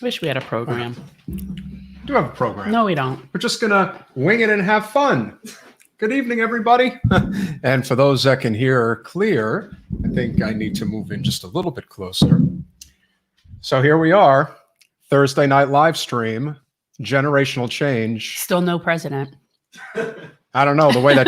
Wish we had a program. We do have a program. No, we don't. We're just going to wing it and have fun. Good evening, everybody. And for those that can hear clear, I think I need to move in just a little bit closer. So here we are, Thursday night live stream, generational change. Still no president. I don't know, the way that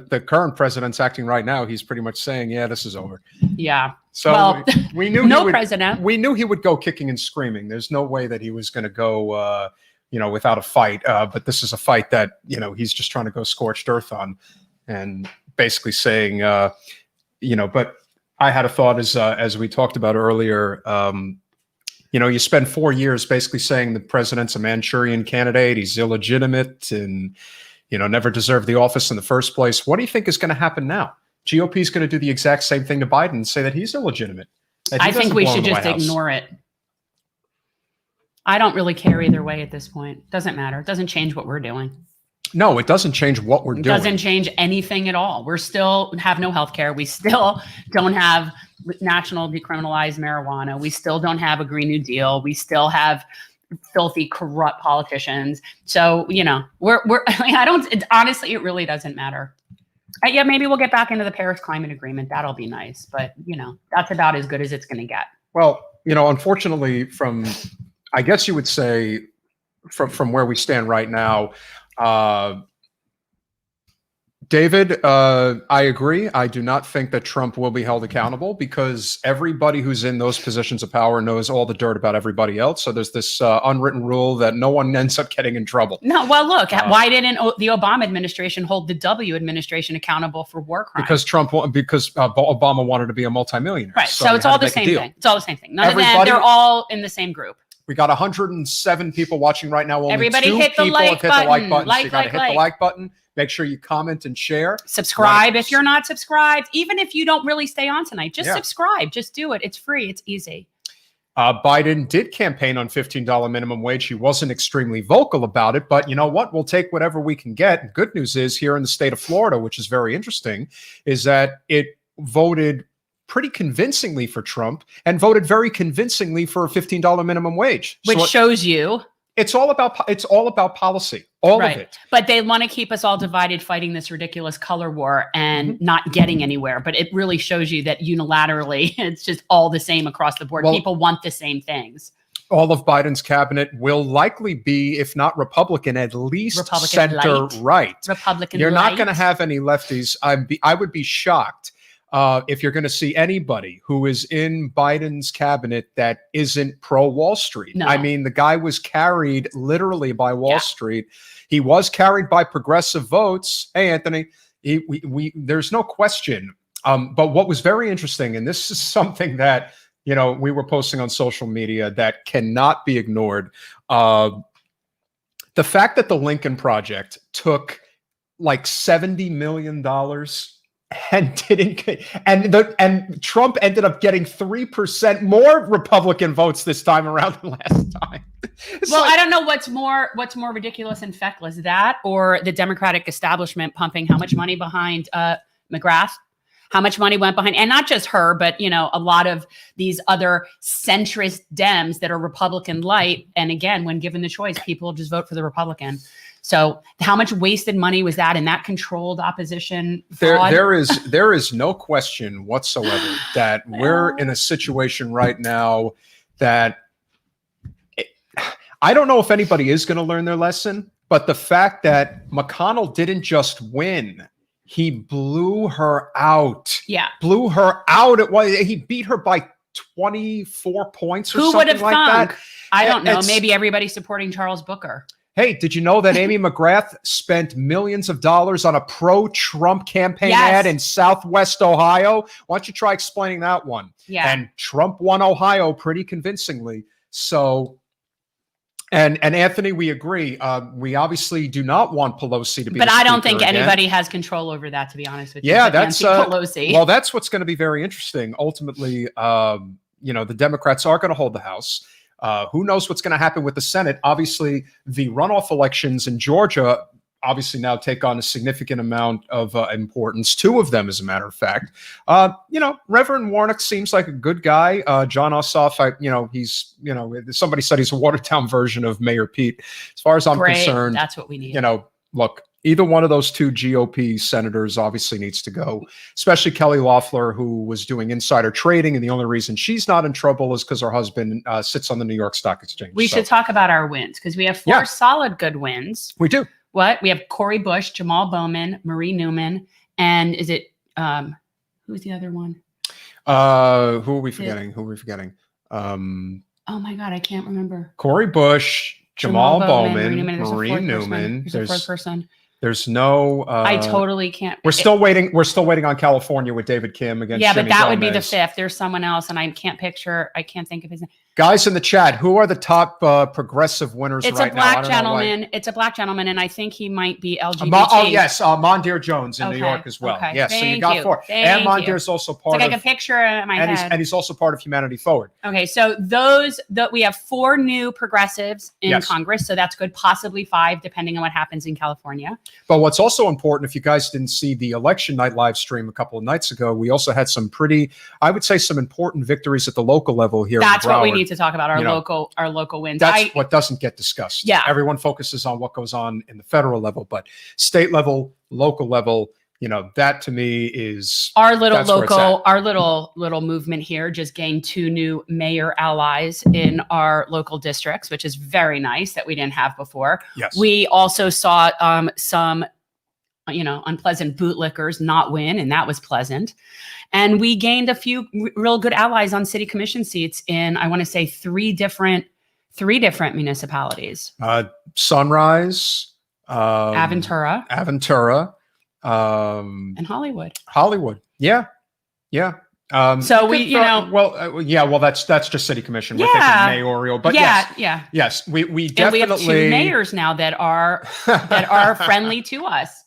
the current president's acting right now, he's pretty much saying, yeah, this is over. Yeah. So well, we knew president. We knew he would go kicking and screaming. There's no way that he was going to go, without a fight. But this is a fight that, he's just trying to go scorched earth on, and basically saying, But I had a thought as we talked about earlier. You spend 4 years basically saying the president's a Manchurian candidate. He's illegitimate and, never deserved the office in the first place. What do you think is going to happen now? GOP is going to do the exact same thing to Biden and say that he's illegitimate. I think we should just ignore it. I don't really care either way at this point. Doesn't matter. It doesn't change what we're doing. No, it doesn't change what we're doing. It doesn't change anything at all. We're still have no health care. We still don't have national decriminalized marijuana. We still don't have a Green New Deal. We still have filthy, corrupt politicians. So, honestly, it really doesn't matter. Yeah, maybe we'll get back into the Paris Climate Agreement. That'll be nice. But, that's about as good as it's going to get. Well, unfortunately, I guess you would say from where we stand right now, David, I agree. I do not think that Trump will be held accountable because everybody who's in those positions of power knows all the dirt about everybody else. So there's this unwritten rule that no one ends up getting in trouble. No, well, look, why didn't the Obama administration hold the W administration accountable for war crimes? Because Obama wanted to be a multimillionaire. Right. So it's all the same thing. It's all the same thing. None of them, they're all in the same group. We got 107 people watching right now. Only Everybody 2 hit the people like have hit button. the like button. So you got to hit the like. like button. Make sure you comment and share. Subscribe if you're not subscribed. Even if you don't really stay on tonight, just subscribe. Just do it. It's free. It's easy. Biden did campaign on $15 minimum wage. He wasn't extremely vocal about it, but you know what? We'll take whatever we can get. Good news is here in the state of Florida, which is very interesting, is that it voted pretty convincingly for Trump and voted very convincingly for a $15 minimum wage. Which shows you it's all about policy, all of it. But they want to keep us all divided, fighting this ridiculous color war and not getting anywhere. But it really shows you that unilaterally, it's just all the same across the board. Well, people want the same things. All of Biden's cabinet will likely be, if not Republican, at least center right. Republican. You're not going to have any lefties. I would be shocked if you're going to see anybody who is in Biden's cabinet that isn't pro-Wall Street. No. I mean, the guy was carried literally by Wall Street. He was carried by progressive votes. Hey, Anthony, there's no question. But what was very interesting, and this is something that, we were posting on social media that cannot be ignored. The fact that the Lincoln Project took like $70 million and Trump ended up getting 3% more Republican votes this time around than last time. I don't know what's more ridiculous and feckless, that or the Democratic establishment pumping how much money behind McGrath, how much money went behind, and not just her, but a lot of these other centrist Dems that are Republican light. And again, when given the choice, people just vote for the Republican. So how much wasted money was that in that controlled opposition fraud? There is no question whatsoever that we're in a situation right now that I don't know if anybody is going to learn their lesson, but the fact that McConnell didn't just win, he blew her out. Yeah. Blew her out. He beat her by 24 points or something like that. Who would have thunk? I don't know. Maybe everybody supporting Charles Booker. Hey, did you know that Amy McGrath spent millions of dollars on a pro-Trump campaign ad in Southwest Ohio? Why don't you try explaining that one? Yeah. And Trump won Ohio pretty convincingly. So, and Anthony, we agree. We obviously do not want Pelosi to be. But I don't think anybody has control over that, to be honest with you. Yeah, that's Pelosi. Well, that's what's going to be very interesting. Ultimately, the Democrats are going to hold the House. Who knows what's going to happen with the Senate? Obviously, the runoff elections in Georgia obviously now take on a significant amount of importance. Two of them, as a matter of fact. Reverend Warnock seems like a good guy. John Ossoff, he's, somebody said he's a watered down version of Mayor Pete. As far as I'm concerned, that's what we need. Look, either one of those two GOP senators obviously needs to go, especially Kelly Loeffler, who was doing insider trading. And the only reason she's not in trouble is because her husband sits on the New York Stock Exchange. We should talk about our wins, because we have four solid good wins. We do. We have Cori Bush, Jamal Bowman, Marie Newman, and is it who's the other one? Who are we forgetting? Oh my God, I can't remember. Cori Bush, Jamal Bowman, Marie Newman. There's a fourth person. There's no. I totally can't. We're still waiting. We're still waiting on California with David Kim against. Yeah, Jimmy but that Gomez. would be the fifth. There's someone else, and I can't think of his name. Guys in the chat, who are the top progressive winners right now? It's a black gentleman. It's a black gentleman, and I think he might be LGBT. Mondir Jones in New York as well. Okay. Yes, so you got four. And Mondir's also part of. It's like a picture in my head. And he's also part of Humanity Forward. Okay, so we have four new progressives in Congress, so that's good. Possibly five, depending on what happens in California. But what's also important, if you guys didn't see the election night live stream a couple of nights ago, we also had some some important victories at the local level here. That's what we need to talk about, our local wins. That's what doesn't get discussed. Yeah. Everyone focuses on what goes on in the federal level, but state level, local level, that to me is our little movement here just gained 2 new mayor allies in our local districts, which is very nice that we didn't have before. Yes. We also saw some unpleasant bootlickers not win, and that was pleasant. And we gained a few real good allies on city commission seats in, I want to say, three different municipalities. Sunrise, Aventura, and Hollywood. Yeah. So that's just city commission. We're thinking mayoral, but yes, we definitely. And we have 2 mayors now that are friendly to us.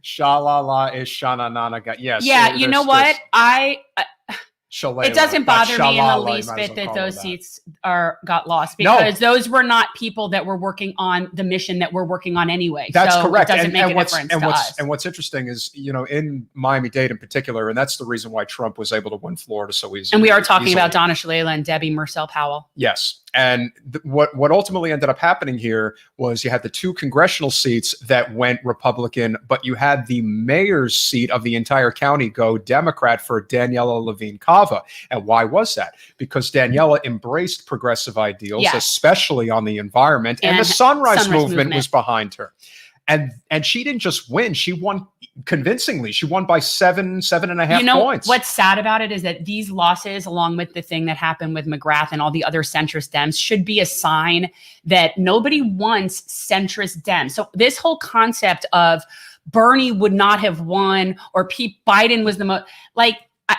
Shalala is Shananana. Yes. Yeah, you know what? It doesn't bother me in the least bit that those seats got lost, because those were not people that were working on the mission that we're working on anyway. That's correct. It doesn't make a difference to us. And what's interesting is, in Miami-Dade in particular, and that's the reason why Trump was able to win Florida so easily. And we are talking about Donna Shalala and Debbie Murcell-Powell. Yes. And what ultimately ended up happening here was you had the 2 congressional seats that went Republican, but you had the mayor's seat of the entire county go Democrat for Daniela Levine Cava. And why was that? Because Daniela embraced progressive ideals, especially on the environment, and the Sunrise movement was behind her. And she didn't just win; she won convincingly. She won by 7.5 points. What's sad about it is that these losses, along with the thing that happened with McGrath and all the other centrist Dems, should be a sign that nobody wants centrist Dems. So this whole concept of Bernie would not have won, or Biden was the most,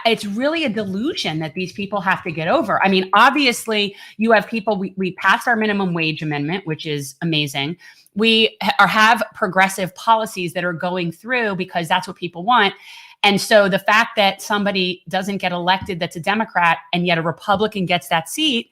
it's really a delusion that these people have to get over. I mean, obviously, you have people, we passed our minimum wage amendment, which is amazing. We have progressive policies that are going through because that's what people want. And so the fact that somebody doesn't get elected that's a Democrat, and yet a Republican gets that seat,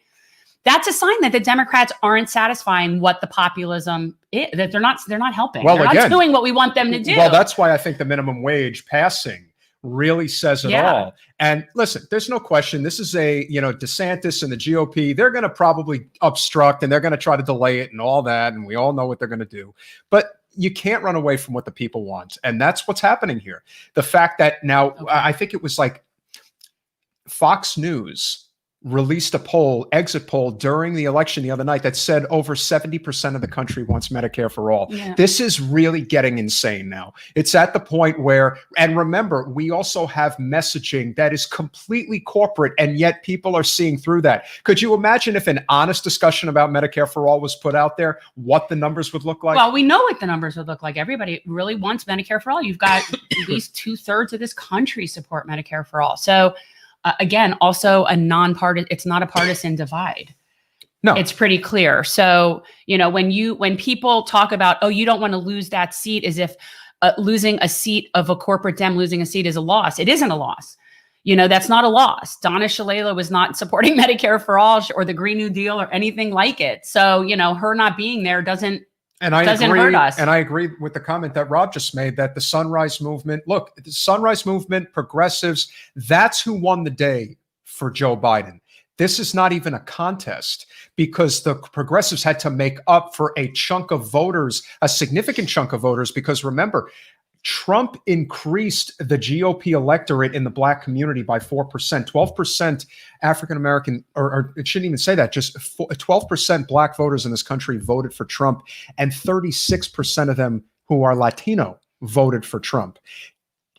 that's a sign that the Democrats aren't satisfying what the populism is, that they're not helping. They're not doing what we want them to do. Well, that's why I think the minimum wage passing really says it all. And listen, there's no question. This is DeSantis and the GOP, they're going to probably obstruct, and they're going to try to delay it and all that. And we all know what they're going to do. But you can't run away from what the people want. And that's what's happening here. The fact that now, I think it was like Fox News released a exit poll during the election the other night that said over 70% of the country wants Medicare for all. Yeah. This is really getting insane now. It's at the point where, and remember, we also have messaging that is completely corporate, and yet people are seeing through that. Could you imagine if an honest discussion about Medicare for all was put out there, what the numbers would look like? Well, we know what the numbers would look like. Everybody really wants Medicare for all. You've got at least 2/3 of this country support Medicare for all. So again, also it's not a partisan divide. No, it's pretty clear. So, when people talk about, you don't want to lose that seat, as if losing a seat of a corporate Dem, losing a seat is a loss. It isn't a loss. That's not a loss. Donna Shalala was not supporting Medicare for all or the Green New Deal or anything like it. So, her not being there doesn't And I Doesn't agree, hurt us. and I agree with the comment that Rob just made that the Sunrise Movement, look, the Sunrise Movement, progressives, that's who won the day for Joe Biden. This is not even a contest because the progressives had to make up for a chunk of voters, a significant chunk of voters, because remember, Trump increased the GOP electorate in the black community by 4%, 12% African-American, or it shouldn't even say that, just 12% black voters in this country voted for Trump, and 36% of them who are Latino voted for Trump.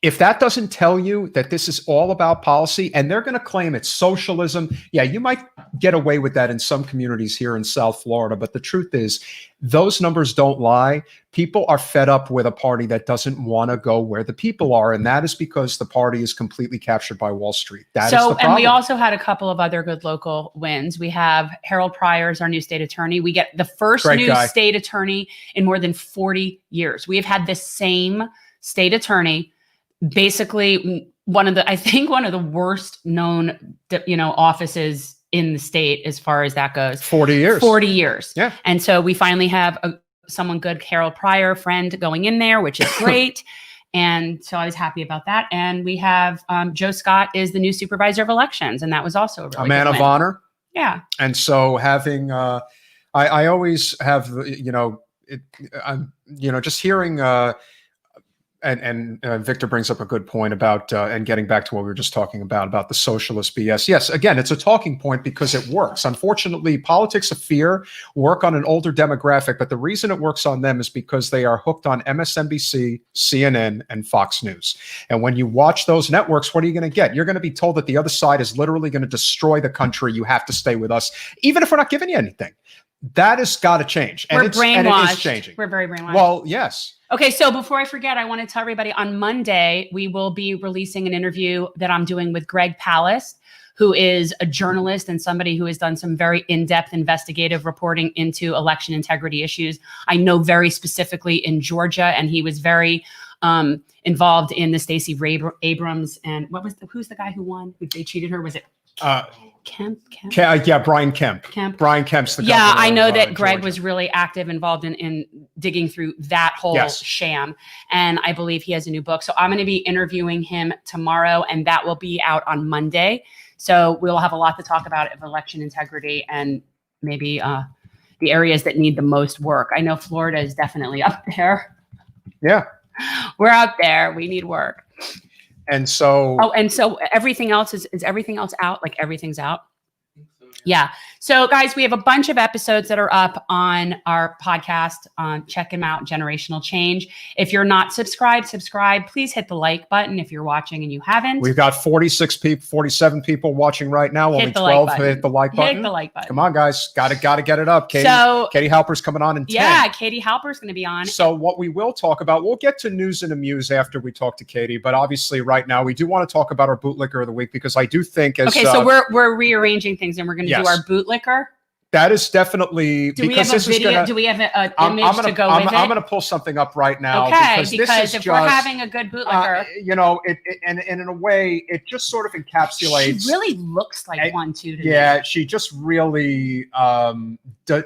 If that doesn't tell you that this is all about policy, and they're going to claim it's socialism, yeah, you might get away with that in some communities here in South Florida. But the truth is, those numbers don't lie. People are fed up with a party that doesn't want to go where the people are. And that is because the party is completely captured by Wall Street. That is the problem. And we also had a couple of other good local wins. We have Harold Pryor as our new state attorney. We get the first state attorney in more than 40 years. We have had the same state attorney. Basically, one of the worst known, offices in the state as far as that goes. 40 years. 40 years. Yeah. And so we finally have someone good, Harold Pryor, friend, going in there, which is great. And so I was happy about that. And we have Joe Scott is the new supervisor of elections, and that was also a man of honor. Yeah. And so having, I always have, just hearing. And Victor brings up a good point about, and getting back to what we were just talking about the socialist BS. Yes, again, it's a talking point because it works. Unfortunately, politics of fear work on an older demographic, but the reason it works on them is because they are hooked on MSNBC, CNN, and Fox News. And when you watch those networks, what are you going to get? You're going to be told that the other side is literally going to destroy the country. You have to stay with us, even if we're not giving you anything. That has got to change. And we're brainwashed. And it is changing. We're very brainwashed. Well, yes. Okay, so before I forget, I want to tell everybody on Monday, we will be releasing an interview that I'm doing with Greg Palast, who is a journalist and somebody who has done some very in-depth investigative reporting into election integrity issues. I know very specifically in Georgia, and he was very involved in the Stacey Abrams and who's the guy who won? Who they cheated her? Was it Kemp? Yeah, Brian Kemp. Brian Kemp's the governor. Yeah, I know that Georgia. Greg was really active, involved in digging through that whole sham. And I believe he has a new book. So I'm going to be interviewing him tomorrow, and that will be out on Monday. So we'll have a lot to talk about of election integrity and maybe the areas that need the most work. I know Florida is definitely up there. Yeah. We're out there. We need work. And so, everything else is everything else out? Like everything's out? Yeah. So guys, we have a bunch of episodes that are up on our podcast. Check them out, Generational Change. If you're not subscribed, subscribe. Please hit the like button if you're watching and you haven't. We've got 47 people watching right now. Only 12 hit the like button. Hit the like button. Come on, guys. Got to get it up. Katie Halper's coming on in 10. Yeah, Katie Halper's going to be on. So what we will talk about, we'll get to news and amuse after we talk to Katie. But obviously right now we do want to talk about our bootlicker of the week, because I do think so we're rearranging things, and we're going to do our bootlicker. That is definitely. Do we have a video? Do we have an image to go with it? I'm going to pull something up right now. Okay, because if we're having a good bootlicker, and in a way, it just sort of encapsulates. She really looks like one too. Yeah, she just really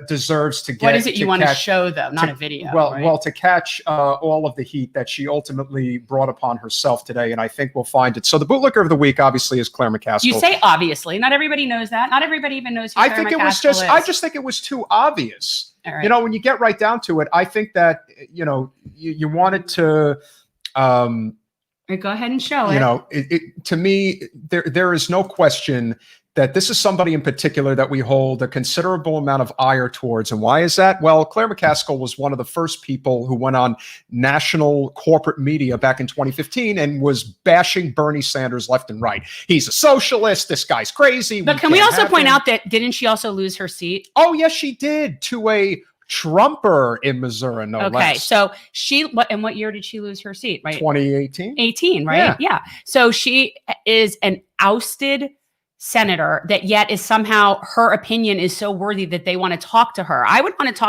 deserves to get. What is it you want to show them? Not a video. Well, to catch all of the heat that she ultimately brought upon herself today, and I think we'll find it. So the bootlicker of the week, obviously, is Claire McCaskill. You say obviously. Not everybody knows that. Not everybody even knows who Claire McCaskill is. I just think it was too obvious. All right. When you get right down to it, I think that you wanted to. Go ahead and show it. To me, there is no question that this is somebody in particular that we hold a considerable amount of ire towards. And why is that? Well, Claire McCaskill was one of the first people who went on national corporate media back in 2015 and was bashing Bernie Sanders left and right. He's a socialist. This guy's crazy. But can we also point out that didn't she also lose her seat? Oh, yes, she did, to a Trumper in Missouri, no less. Okay, so what year did she lose her seat, right? 2018. 18, right? Yeah. So she is an ousted senator that yet is somehow her opinion is so worthy that they want to talk to her. I would want to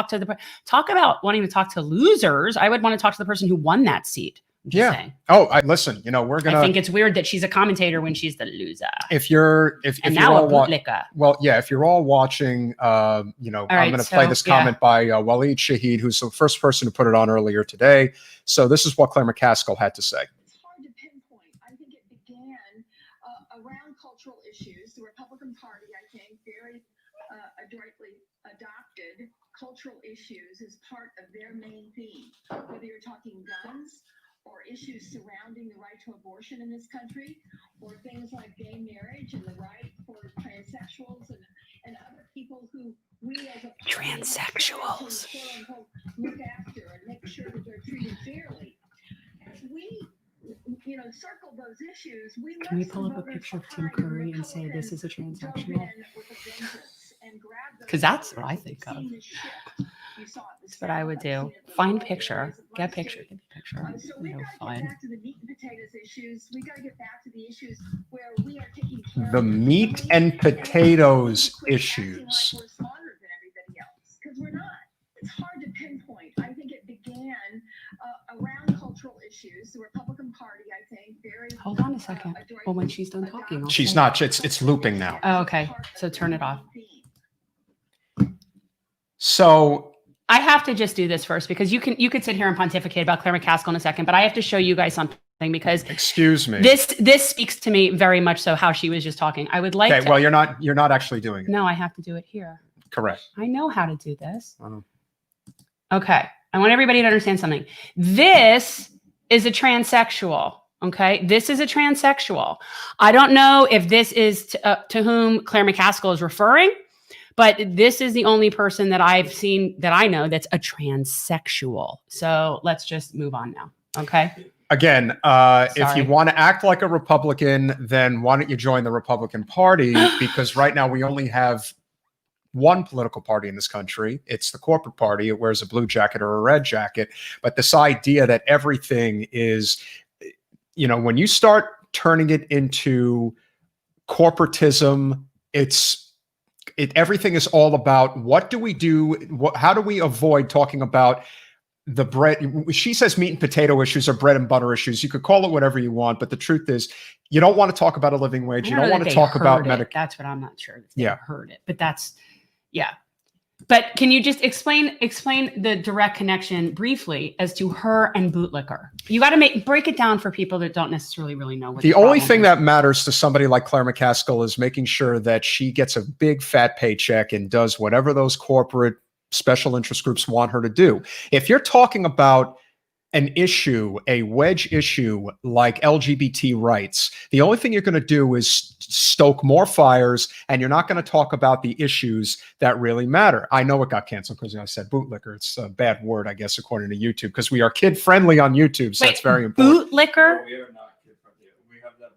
talk about wanting to talk to losers. I would want to talk to the person who won that seat. I'm just Yeah. saying. Oh, listen, we're going to. I think it's weird that she's a commentator when she's the loser. If you're now all a bootlicker. well, yeah, if you're all watching, I'm going to play this comment by Waleed Shahid, who's the first person to put it on earlier today. So this is what Claire McCaskill had to say. It's hard to pinpoint. I think it began around cultural issues. The Republican Party, I think, very adroitly adopted cultural issues as part of their main theme. Whether you're talking guns, or issues surrounding the right to abortion in this country, or things like gay marriage and the right for transsexuals and other people who we as a transsexuals look after and make sure that they're treated fairly. As we, circle those issues, Can we pull up a picture of Tim Curry and say this is a transsexual? Because that's what I think of. That's what I would do. Find picture. Get picture. Get picture. So we've got to get back to the meat and potatoes issues. We got to get back to the issues where we are taking care the of meat and potatoes issues. like we're smarter than everybody else, because we're not. It's hard to pinpoint. I think it began around cultural issues. The Republican Party, I think, very. Hold on a second. Well, when she's done talking, I'll She's say. not. It's looping now. Oh, okay. So turn it off. So I have to just do this first because you could sit here and pontificate about Claire McCaskill in a second, but I have to show you guys something because excuse me. This speaks to me very much so how she was just talking. I would like okay, well, you're not actually doing it. No, I have to do it here. Correct. I know how to do this. Oh. Okay. I want everybody to understand something. This is a transsexual. Okay. This is a transsexual. I don't know if this is to whom Claire McCaskill is referring, but this is the only person that I've seen that I know that's a transsexual. So let's just move on now. Okay. Again, if you want to act like a Republican, then why don't you join the Republican Party? Because right now we only have one political party in this country. It's the corporate party. It wears a blue jacket or a red jacket. But this idea that everything is, when you start turning it into corporatism, everything is all about what do we do? How do we avoid talking about the bread? She says meat and potato issues are bread and butter issues. You could call it whatever you want, but the truth is you don't want to talk about a living wage. You don't want to talk about Medicare. That's what I'm not sure. Yeah, heard it, but But can you just explain the direct connection briefly as to her and bootlicker? You got to break it down for people that don't necessarily really know what the only thing that matters to somebody like Claire McCaskill is making sure that she gets a big fat paycheck and does whatever those corporate special interest groups want her to do. If you're talking about an issue, a wedge issue like LGBT rights, the only thing you're going to do is stoke more fires, and you're not going to talk about the issues that really matter. I know it got canceled because I said bootlicker. It's a bad word, I guess, according to YouTube, because we are kid friendly on YouTube, so that's very important. Bootlicker? No, we are not kid friendly. We have that.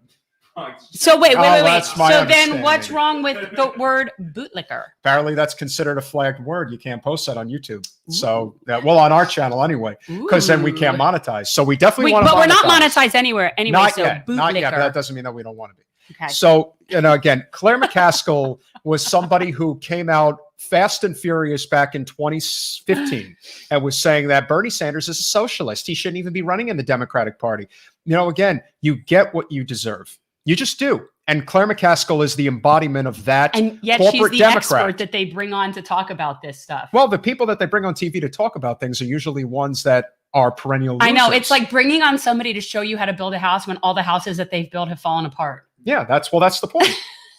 So wait. That's my So then understanding. what's wrong with the word bootlicker? Apparently that's considered a flagged word. You can't post that on YouTube. Ooh. So, well, on our channel anyway, because then we can't monetize. So we definitely want to monetize. But we're not monetized anywhere anyway. Not so yet. Bootlicker. Not yet, but that doesn't mean that we don't want to be. Okay. So, again, Claire McCaskill was somebody who came out fast and furious back in 2015 and was saying that Bernie Sanders is a socialist. He shouldn't even be running in the Democratic Party. Again, you get what you deserve. You just do. And Claire McCaskill is the embodiment of that. And yet corporate she's the Democrat. expert that they bring on to talk about this stuff. Well, the people that they bring on TV to talk about things are usually ones that are perennial losers. I know. It's like bringing on somebody to show you how to build a house when all the houses that they've built have fallen apart. Yeah, that's the point.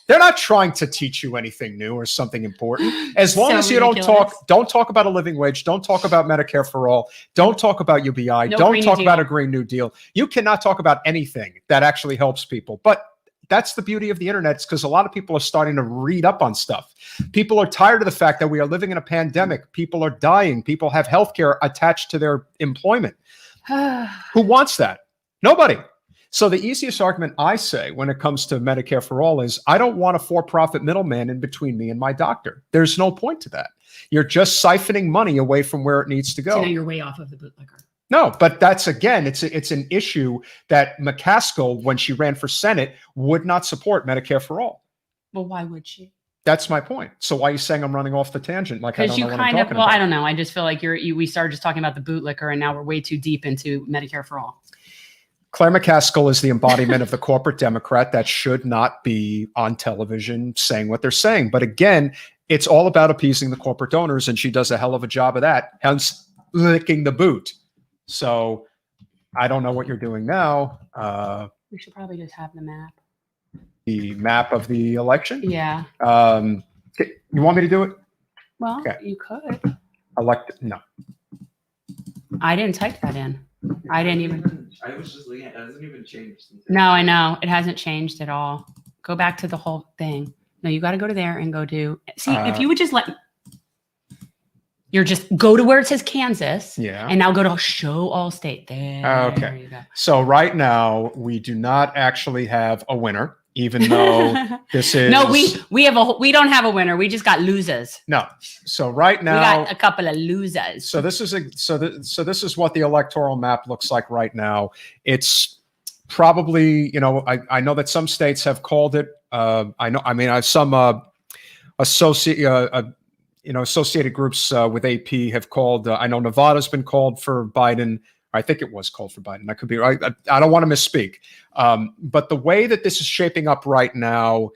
They're not trying to teach you anything new or something important. As long as you don't talk about a living wage, don't talk about Medicare for all, don't talk about UBI, don't talk about a Green New Deal. You cannot talk about anything that actually helps people. But that's the beauty of the internet, because a lot of people are starting to read up on stuff. People are tired of the fact that we are living in a pandemic. People are dying. People have healthcare attached to their employment. Who wants that? Nobody. So the easiest argument I say when it comes to Medicare for all is I don't want a for-profit middleman in between me and my doctor. There's no point to that. You're just siphoning money away from where it needs to go. So now you're way off of the bootlicker. No, but that's, again, it's an issue that McCaskill, when she ran for Senate, would not support Medicare for all. Well, why would she? That's my point. So why are you saying I'm running off the tangent? Like I don't know what I'm talking about. I don't know. I just feel like we started just talking about the bootlicker, and now we're way too deep into Medicare for all. Claire McCaskill is the embodiment of the corporate Democrat that should not be on television saying what they're saying. But again, it's all about appeasing the corporate donors, and she does a hell of a job of that, hence licking the boot. So I don't know what you're doing now. We should probably just have the map. The map of the election? Yeah. You want me to do it? Well, Okay. you could. No. I didn't type that in. I didn't even. I was just looking at it. It hasn't even changed. Since No, I know. It hasn't changed at all. Go back to the whole thing. No, you got to go to there and go to. See, if you would just let. You're just go to where it says Kansas. Yeah. And now go to show all state. There. Okay. There you go. So right now we do not actually have a winner, even though this is No, we don't have a winner. We just got losers. no. So right We now, got a couple of losers. so this is what the electoral map looks like right now. It's probably, I know that some states have called it. I have some associated groups with AP have called. I know Nevada's been called for Biden. I think it was called for Biden. I could be right. I don't want to misspeak. But the way that this is shaping up right now,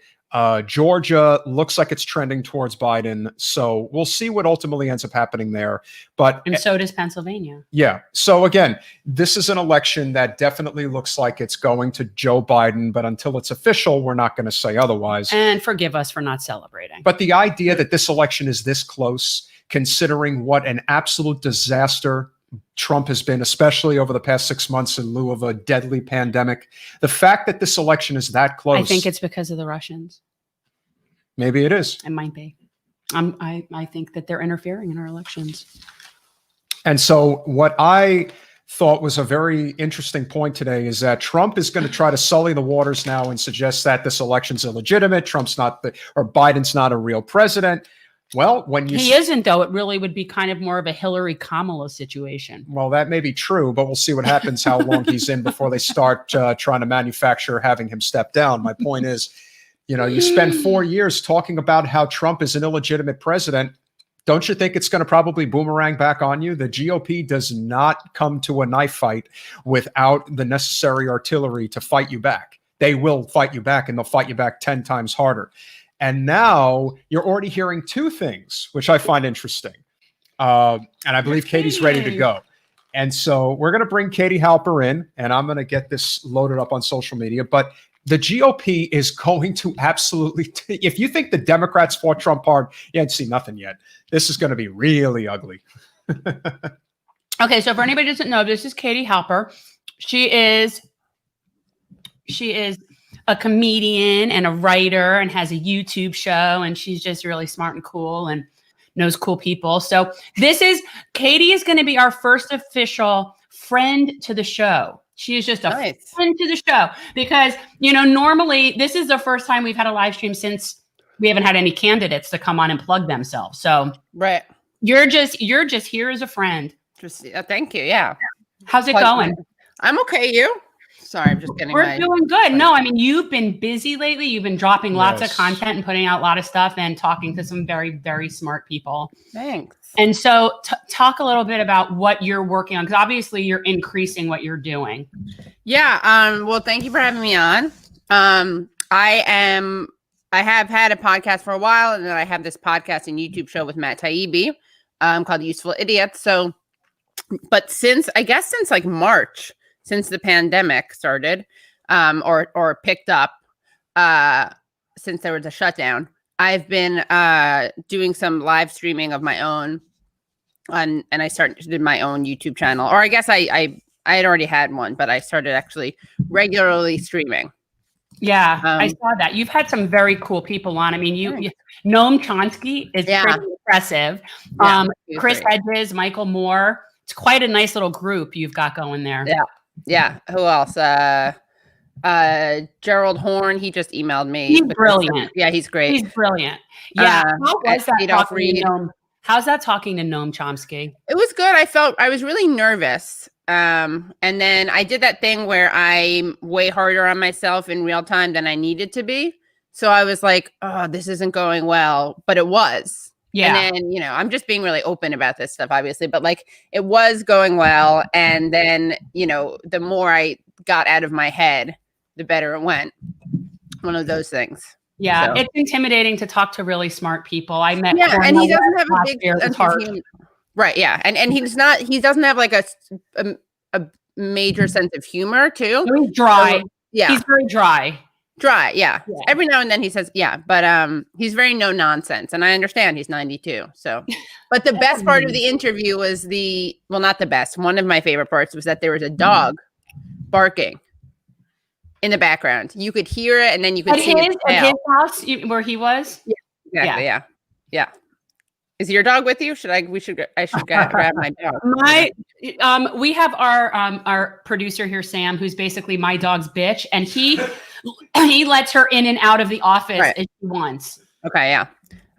Georgia looks like it's trending towards Biden. So we'll see what ultimately ends up happening there. And so does Pennsylvania. Yeah. So again, this is an election that definitely looks like it's going to Joe Biden. But until it's official, we're not going to say otherwise. And forgive us for not celebrating. But the idea that this election is this close, considering what an absolute disaster Trump has been, especially over the past 6 months in lieu of a deadly pandemic, the fact that this election is that close. I think it's because of the Russians. Maybe it is. It might be. I think that they're interfering in our elections. And so what I thought was a very interesting point today is that Trump is going to try to sully the waters now and suggest that this election's illegitimate. Biden's not a real president. Well, when he isn't, though, it really would be kind of more of a Hillary Kamala situation. Well, that may be true, but we'll see what happens, how long he's in before they start trying to manufacture having him step down. My point is, you spend 4 years talking about how Trump is an illegitimate president. Don't you think it's going to probably boomerang back on you? The GOP does not come to a knife fight without the necessary artillery to fight you back. They will fight you back, and they'll fight you back 10 times harder. And now you're already hearing two things, which I find interesting. And I believe Katie's ready to go. And so we're going to bring Katie Halper in, and I'm going to get this loaded up on social media. But the GOP is going to absolutely, if you think the Democrats fought Trump hard, you ain't seen nothing yet. This is going to be really ugly. Okay, so for anybody who doesn't know, this is Katie Halper. She is a comedian and a writer and has a YouTube show, and she's just really smart and cool and knows cool people. So Katie is going to be our first official friend to the show. She is just a friend to the show because, normally this is the first time we've had a live stream since we haven't had any candidates to come on and plug themselves. So right. You're just here as a friend. Thank you. Yeah. How's it going? I'm okay. You? Sorry, I'm just getting. We're doing good. No, I mean, you've been busy lately. You've been dropping lots of content and putting out a lot of stuff and talking to some very, very smart people. Thanks. And so talk a little bit about what you're working on, because obviously you're increasing what you're doing. Yeah. Well, thank you for having me on. I have had a podcast for a while, and then I have this podcast and YouTube show with Matt Taibbi called Useful Idiots. So, but since like March, since the pandemic started, or picked up, since there was a shutdown, I've been doing some live streaming of my own, and I started my own YouTube channel. Or I guess I had already had one, but I started actually regularly streaming. Yeah, I saw that. You've had some very cool people on. I mean, you Noam Chomsky is pretty impressive. Yeah, Chris Hedges, Michael Moore. It's quite a nice little group you've got going there. Yeah. Yeah. Who else? Gerald Horn. He just emailed me. He's brilliant. Yeah, he's great. He's brilliant. Yeah. How was that talking to Noam? How's that talking to Noam Chomsky? It was good. I was really nervous. And then I did that thing where I'm way harder on myself in real time than I needed to be. So I was like, oh, this isn't going well, but it was. Yeah. And then, I'm just being really open about this stuff, obviously, but like it was going well. And then, the more I got out of my head, the better it went. One of those things. Yeah, So. it's intimidating to talk to really smart people. I met and he doesn't have a last big year. It's sense of hard. right. Yeah, and he doesn't have like a major sense of humor too. Very dry. So, yeah, he's very dry. Dry. Yeah. Yeah. Every now and then he says, yeah, but he's very no nonsense, and I understand he's 92. So, but the best part of the interview was not the best. One of my favorite parts was that there was a dog barking in the background. You could hear it, and then you could see his house where he was. Yeah, exactly. Yeah. Is your dog with you? I should grab my dog. We have our producer here, Sam, who's basically my dog's bitch, and he lets her in and out of the office as she wants. Okay, yeah.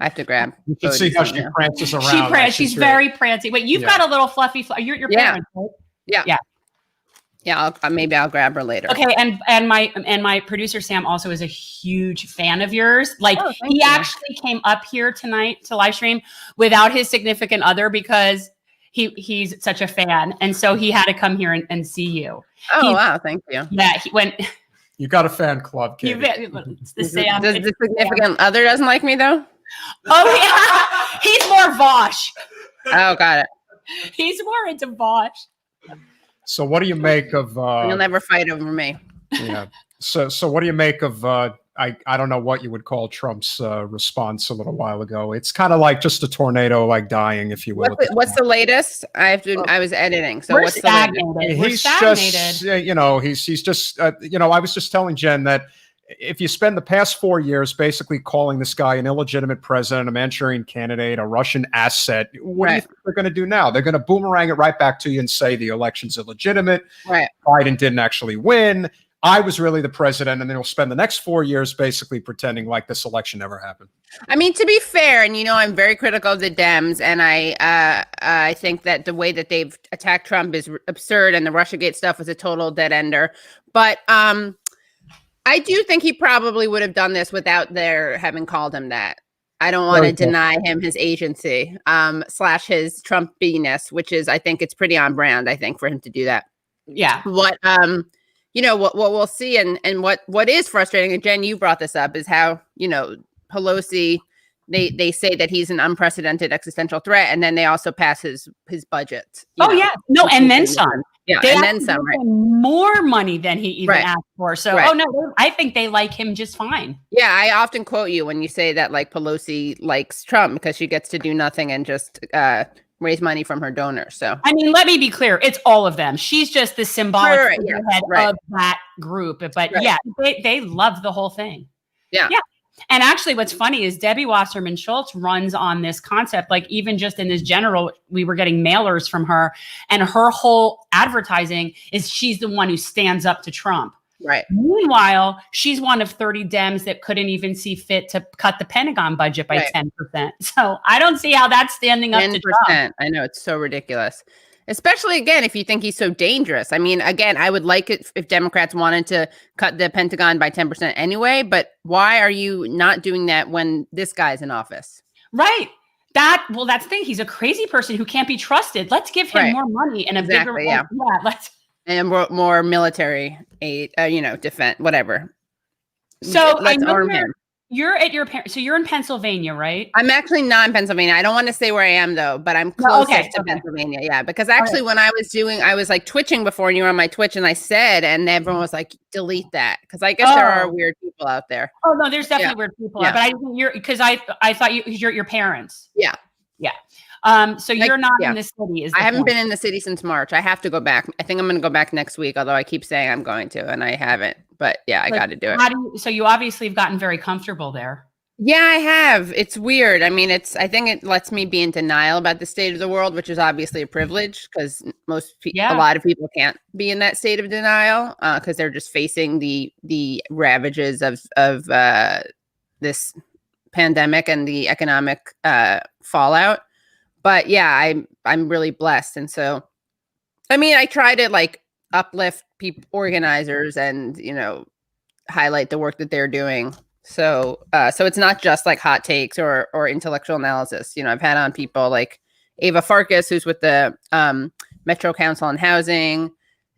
I have to grab. You can see how she prances around. She prance. She's very prancy. Wait, you've got a little fluffy. You're your parents, right? Yeah. Yeah, maybe I'll grab her later. Okay, and my producer Sam also is a huge fan of yours. Like he actually came up here tonight to live stream without his significant other because he's such a fan, and so he had to come here and see you. Oh wow, thank you. Yeah, he went. You got a fan club, Katie. It's the Sam. Does the significant other doesn't like me though? Oh yeah, he's more Vosh. Oh, got it. He's more into Vosh. So what do you make of you'll never fight over me. Yeah. So what do you make of I don't know what you would call Trump's response a little while ago. It's kind of like just a tornado like dying, if you will. What's the latest? I was editing. So We're what's stagnated. the latest? We're stagnated. He's just I was just telling Jen that if you spend the past 4 years basically calling this guy an illegitimate president, a Manchurian candidate, a Russian asset, what do you think they're going to do now? They're going to boomerang it right back to you and say the election's illegitimate. Right. Biden didn't actually win. I was really the president, and then we'll spend the next 4 years basically pretending like this election never happened. I mean, to be fair, and I'm very critical of the Dems, and I think that the way that they've attacked Trump is absurd, and the Russiagate stuff was a total dead ender. But I do think he probably would have done this without their having called him that. I don't want to deny him his agency / his Trumpiness, which is, I think it's pretty on brand, I think, for him to do that. Yeah. What we'll see and what is frustrating, and Jen, you brought this up, is how, Pelosi, they say that he's an unprecedented existential threat, and then they also pass his budget. Yeah. No, and then some. Yeah, they and then some, right? More money than he even asked for. So, I think they like him just fine. Yeah, I often quote you when you say that, like, Pelosi likes Trump because she gets to do nothing and just raise money from her donors. So, I mean, let me be clear. It's all of them. She's just the symbolic head of that group. But they love the whole thing. Yeah. And actually, what's funny is Debbie Wasserman Schultz runs on this concept. Like, even just in this general, we were getting mailers from her, and her whole advertising is she's the one who stands up to Trump. Right. Meanwhile, she's one of 30 Dems that couldn't even see fit to cut the Pentagon budget by 10%. So I don't see how that's standing up to Trump. I know, it's so ridiculous. Especially, again, if you think he's so dangerous. I mean, again, I would like it if Democrats wanted to cut the Pentagon by 10% anyway, but why are you not doing that when this guy's in office? Right. That's the thing. He's a crazy person who can't be trusted. Let's give him more money and a bigger and more military aid, defense, whatever. So let's arm him. You're at your parents. So you're in Pennsylvania, right? I'm actually not in Pennsylvania. I don't want to say where I am though, but I'm closest to Pennsylvania. Yeah, because actually when I was like twitching before, and you were on my Twitch, and I said, and everyone was like, delete that, because I guess there are weird people out there. Oh no, there's definitely weird people. But I thought you're your parents. Yeah. So you're not in the city. I haven't been in the city since March. I have to go back. I think I'm going to go back next week, although I keep saying I'm going to, and I haven't. But yeah, I got to do it. So you obviously have gotten very comfortable there. Yeah, I have. It's weird. I mean, I think it lets me be in denial about the state of the world, which is obviously a privilege, because a lot of people can't be in that state of denial because they're just facing the ravages of this pandemic and the economic fallout. But yeah, I'm really blessed. And so, I mean, I try to like uplift organizers and, highlight the work that they're doing. So it's not just like hot takes or intellectual analysis. I've had on people like Ava Farkas, who's with the Metro Council on Housing,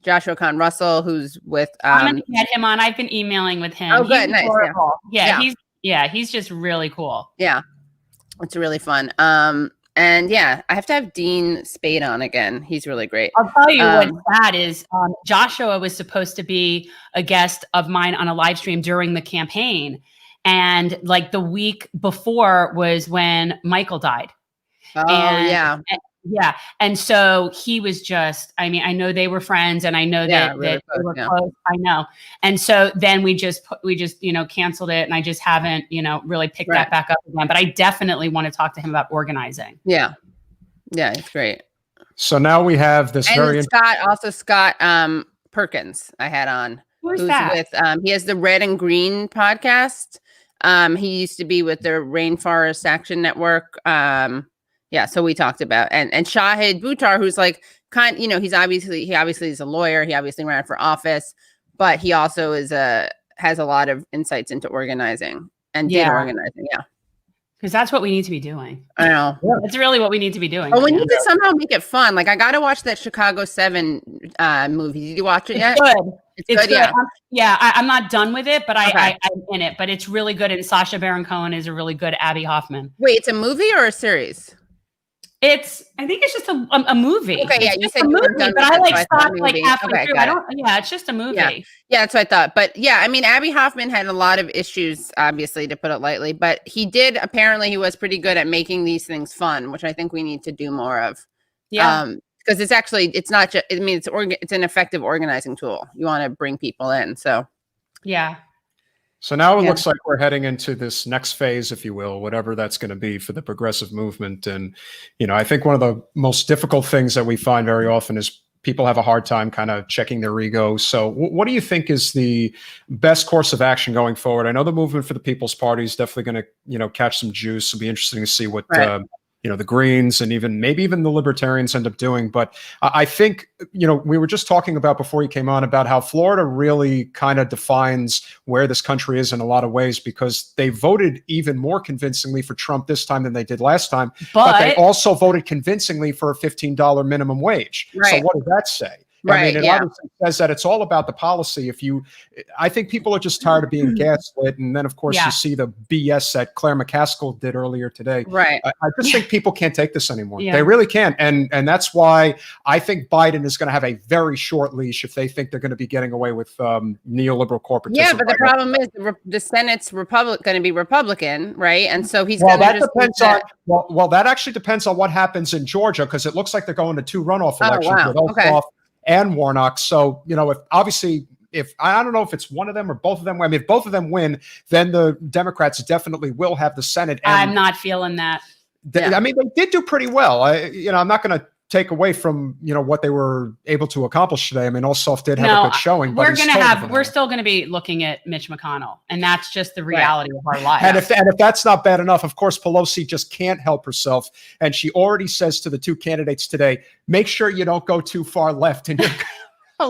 Joshua Kahn Russell, who's with I'm gonna get him on. I've been emailing with him. Oh, good, He's nice, adorable. yeah. He's just really cool. Yeah, it's really fun. And yeah, I have to have Dean Spade on again. He's really great. I'll tell you what's sad is Joshua was supposed to be a guest of mine on a live stream during the campaign. And like the week before was when Michael died. Yeah. Yeah. And so he was just, I mean, I know they were friends and I know that really they were close. I know. And so then we just, canceled it and I just haven't, really picked that back up again. But I definitely want to talk to him about organizing. Yeah. Yeah, it's great. So now we have this Scott Perkins I had on. Who's that? With he has the Red and Green podcast. He used to be with the Rainforest Action Network. Yeah, so we talked about and Shahid Buttar, who's like he obviously is a lawyer. He obviously ran for office, but he also has a lot of insights into organizing and did organizing. Yeah, because that's what we need to be doing. I know. It's really what we need to be doing. But we need to somehow make it fun. Like I got to watch that Chicago 7 movie. Did you watch it yet? It's good. Yeah. I'm not done with it, but I'm in it. But it's really good. And Sacha Baron Cohen is a really good Abby Hoffman. Wait, it's a movie or a series? I think it's just a movie. Okay, yeah, you said a movie, but I stopped like halfway through. It's just a movie. Yeah, that's what I thought. But yeah, I mean, Abby Hoffman had a lot of issues, obviously, to put it lightly. But he was pretty good at making these things fun, which I think we need to do more of. Yeah. Because it's not just. I mean, it's an effective organizing tool. You want to bring people in, so. Yeah. So now it looks like we're heading into this next phase, if you will, whatever that's going to be for the progressive movement. And, I think one of the most difficult things that we find very often is people have a hard time kind of checking their ego. So what do you think is the best course of action going forward? I know the movement for the People's Party is definitely going to, catch some juice. It'll be interesting to see what, the Greens and maybe even the Libertarians end up doing. But I think, we were just talking about before you came on about how Florida really kind of defines where this country is in a lot of ways, because they voted even more convincingly for Trump this time than they did last time. But they also voted convincingly for a $15 minimum wage. Right. So what does that say? I mean, it obviously says that it's all about the policy. I think people are just tired of being gaslit. And then, of course, you see the BS that Claire McCaskill did earlier today. Right. I just think people can't take this anymore. Yeah. They really can't. And that's why I think Biden is going to have a very short leash if they think they're going to be getting away with neoliberal corporatism. Yeah, but the problem is the Senate's going to be Republican, right? And so he's going to that actually depends on what happens in Georgia, because it looks like they're going to 2 runoff elections with Ossoff and Warnock. So, if I don't know if it's one of them or both of them. I mean, if both of them win, then the Democrats definitely will have the Senate. And I'm not feeling that. I mean, they did do pretty well. I'm not going to take away from, what they were able to accomplish today. I mean, Ossoff did have a good showing. But we're still going to be looking at Mitch McConnell, and that's just the reality of our life. And if that's not bad enough, of course, Pelosi just can't help herself. And she already says to the 2 candidates today, make sure you don't go too far left in your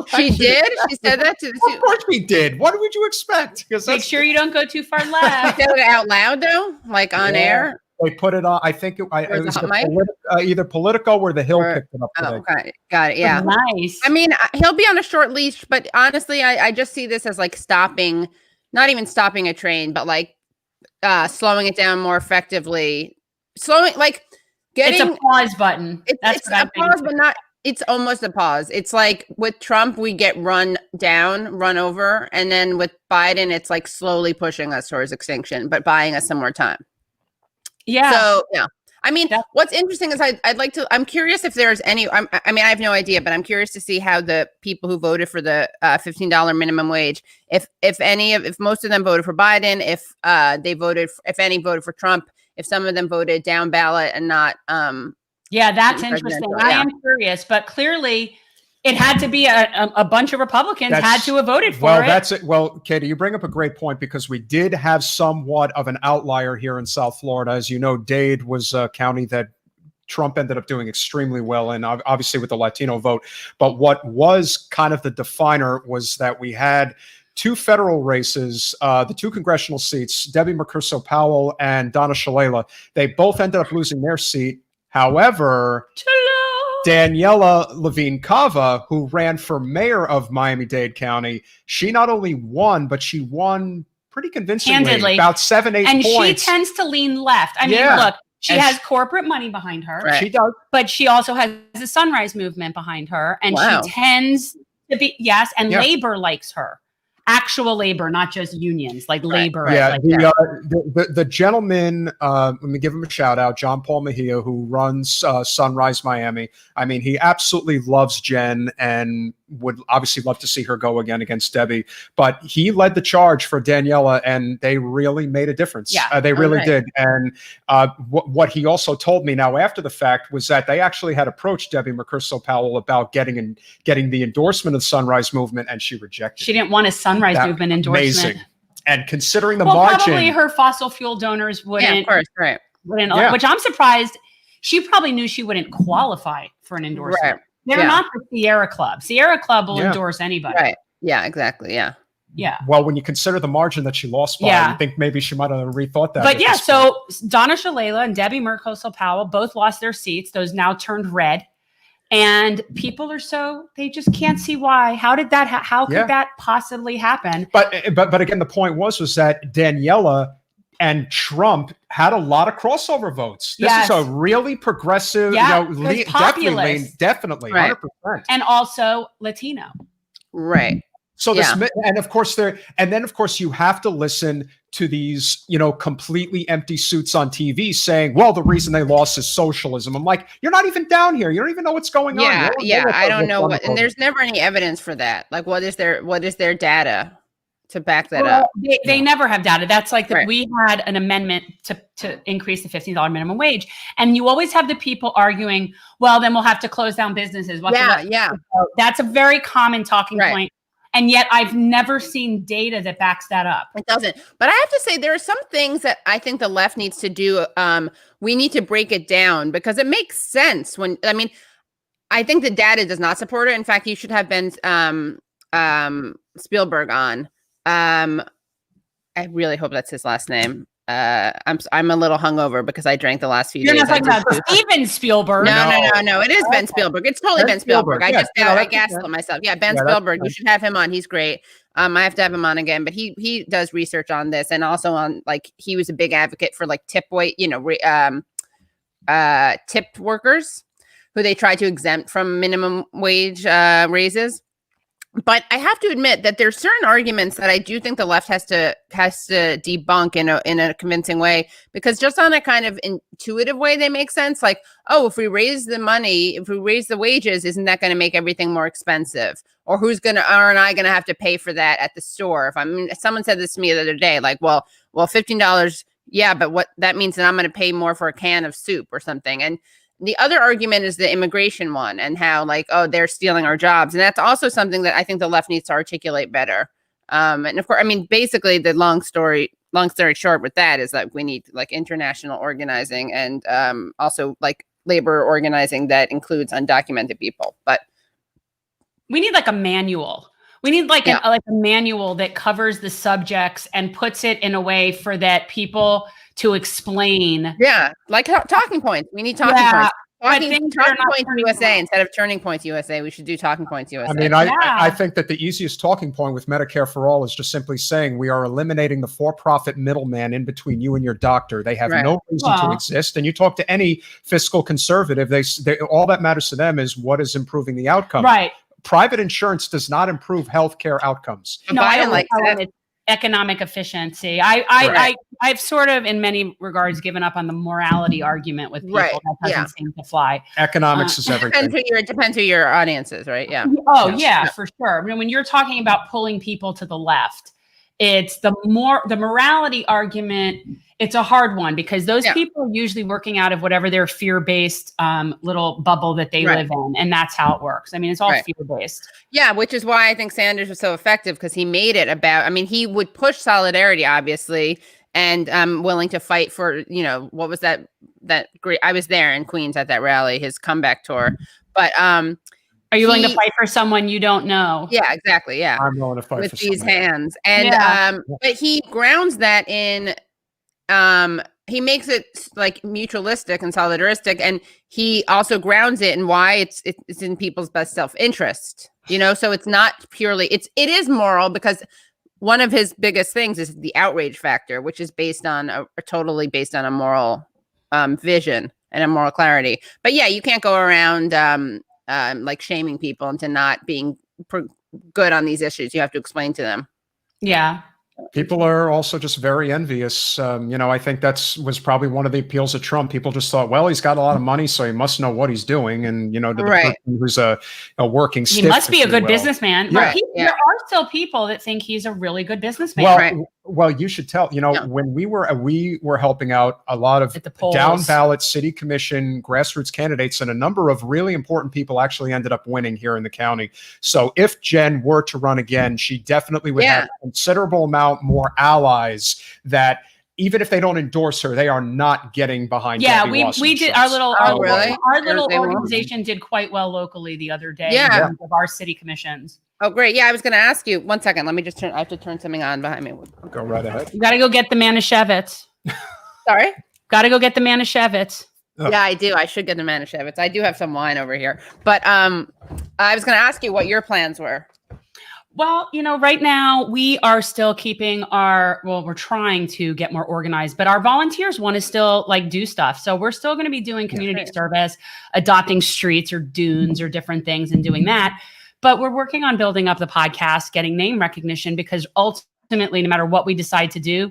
She did? She said that to the 2? Of course she did. What would you expect? Make sure you don't go too far left. She said it out loud, though? Like on air? They put it on. I think it was either Politico or The Hill picked it up today. Oh, okay. Got it. Yeah. Nice. I mean, he'll be on a short leash, but honestly, I just see this as like not even stopping a train, but like slowing it down more effectively. It's a pause button. It's a pause, but not. It's almost a pause. It's like with Trump, we get run over. And then with Biden, it's like slowly pushing us towards extinction, but buying us some more time. Yeah. So, yeah. I mean, what's interesting is I'm curious if there's any, I mean, I have no idea, but I'm curious to see how the people who voted for the $15 minimum wage, if most of them voted for Biden, if any voted for Trump, if some of them voted down ballot and not, yeah, that's interesting. I am curious, but clearly it had to be a bunch of Republicans had to have voted for it. That's it. Well, Katie, you bring up a great point, because we did have somewhat of an outlier here in South Florida. As you know, Dade was a county that Trump ended up doing extremely well in, obviously with the Latino vote. But what was kind of the definer was that we had 2 federal races, the 2 congressional seats, Debbie Mercurso Powell and Donna Shalala. They both ended up losing their seat. However, Daniela Levine Cava, who ran for mayor of Miami-Dade County, she not only won, but she won pretty convincingly, Handedly. about 7-8 And points. she tends to lean left. I mean, Yeah. look, she And has corporate money behind her, Right. She does. but she also has the Sunrise Movement behind her. And Wow. she tends to be, yes, and Yeah. labor likes her. Actual labor, not just unions, like labor. right. Yeah, Like the gentleman, let me give him a shout out, John Paul Mejia, who runs Sunrise Miami. I mean, he absolutely loves Jen and would obviously love to see her go again against Debbie. But he led the charge for Daniela, and they really made a difference. Yeah. They really right. did. And what he also told me now after the fact was that they actually had approached Debbie McChrystal Powell about getting the endorsement of the Sunrise Movement, and she rejected she it. didn't want a Sunrise Movement endorsement. Amazing. And considering the Well, margin, probably her fossil fuel donors Yeah, wouldn't, of course, right. Yeah. which I'm surprised. She probably knew she wouldn't qualify for an endorsement. Right. They're Yeah. not the Sierra Club. Sierra Club will Yeah. endorse anybody. Right. Yeah, exactly. Yeah. Yeah. well, when you consider the margin that she lost by, Yeah. you think maybe she might have rethought that. But at yeah, this point. so Donna Shalala and Debbie McChrystal Powell both lost their seats. Those now turned red. And people are they just can't see why. How did that, how could Yeah. that possibly happen? But again, the point was that Daniela and Trump had a lot of crossover votes. This Yes. is a really progressive, Yeah, you know, it was populist. definitely, Right. 100%. And also Latino. Right. So this, Yeah. and of course then of course you have to listen to these, you know, completely empty suits on TV saying, well, the reason they lost is socialism. I'm like, you're not even down here. You don't even know what's going on. Yeah. You don't Yeah. know I don't know what's what, on and the there's never any evidence for that. Like, what is their data to back that Well, up? they never have data. That's like Right. we had an amendment to increase the $15 minimum wage. And you always have the people arguing, well, then we'll have to close down businesses. Yeah. That's a very common talking Right. point. And yet I've never seen data that backs that up. It doesn't. But I have to say, there are some things that I think the left needs to do. We need to break it down because it makes sense I think the data does not support it. In fact, you should have Ben Spielberg on. I really hope that's his last name. I'm a little hungover because I drank the last few You're days. not talking about Steven Spielberg. No. It is Ben Spielberg. It's totally Ben Spielberg. I Yes, just no, I that's gaslit okay. myself. Yeah, Ben Yeah, that's Spielberg. You fine. should have him on. He's great. I have to have him on again, but he does research on this and also on he was a big advocate for tip workers who they tried to exempt from minimum wage raises. But I have to admit that there's certain arguments that I do think the left has to debunk in a convincing way, because just on a kind of intuitive way, they make sense. Like, oh, if we raise the wages, isn't that going to make everything more expensive? Or aren't I going to have to pay for that at the store? Someone said this to me the other day, like, well, $15. Yeah, but what that means that I'm going to pay more for a can of soup or something. And the other argument is the immigration one and how they're stealing our jobs. And that's also something that I think the left needs to articulate better. And of course, basically the long story short with that is that we need international organizing and also labor organizing that includes undocumented people. But We need a manual. We need a manual that covers the subjects and puts it in a way for that people to explain. Yeah, talking points. We need talking points. Talking Points USA instead of Turning Points USA. We should do Talking Points USA. I mean, I think that the easiest talking point with Medicare for All is just simply saying we are eliminating the for-profit middleman in between you and your doctor. They have no reason to exist. And you talk to any fiscal conservative, they all that matters to them is what is improving the outcome. Right. Private insurance does not improve healthcare outcomes. No, I don't like that. Economic efficiency. I've sort of, in many regards, given up on the morality argument with people. That doesn't seem to fly. Economics is everything. It depends who your audience is, right? Yeah. Oh, yeah, for sure. When you're talking about pulling people to the left, it's the morality argument. It's a hard one because those people are usually working out of whatever their fear-based little bubble that they live in. And that's how it works. It's all fear-based. Yeah, which is why I think Sanders was so effective, because he made it about, he would push solidarity, obviously, and willing to fight for, what was that great, I was there in Queens at that rally, his comeback tour. But are you willing to fight for someone you don't know? Yeah, exactly. Yeah. I'm willing to fight with for these someone. hands. And but he grounds that in he makes it like mutualistic and solidaristic, and he also grounds it in why it's in people's best self-interest. So it's not purely it is moral, because one of his biggest things is the outrage factor, which is totally based on a moral vision and a moral clarity. But yeah, you can't go around like shaming people into not being good on these issues. You have to explain to them. Yeah. People are also just very envious. I think was probably one of the appeals of Trump. People just thought, well, he's got a lot of money, so he must know what he's doing. And, to the person who's a working stiff, he must be a good businessman. Yeah. There are still people that think he's a really good businessman. Well, you should tell, when we were helping out a lot of down ballot city commission grassroots candidates, and a number of really important people actually ended up winning here in the county. So if Jen were to run again, she definitely would have a considerable amount more allies that even if they don't endorse her, they are not getting behind. Yeah, we did our little organization did quite well locally the other day. In terms of our city commissions. Oh, great. Yeah, I was going to ask you. 1 second. Let me just I have to turn something on behind me. Go right ahead. You got to go get the Manischewitz. Sorry? Got to go get the Manischewitz. Oh. Yeah, I do. I should get the Manischewitz. I do have some wine over here. But I was going to ask you what your plans were. Well, right now we are still keeping we're trying to get more organized, but our volunteers want to still do stuff. So we're still going to be doing community service, adopting streets or dunes or different things and doing that. But we're working on building up the podcast, getting name recognition, because ultimately, no matter what we decide to do,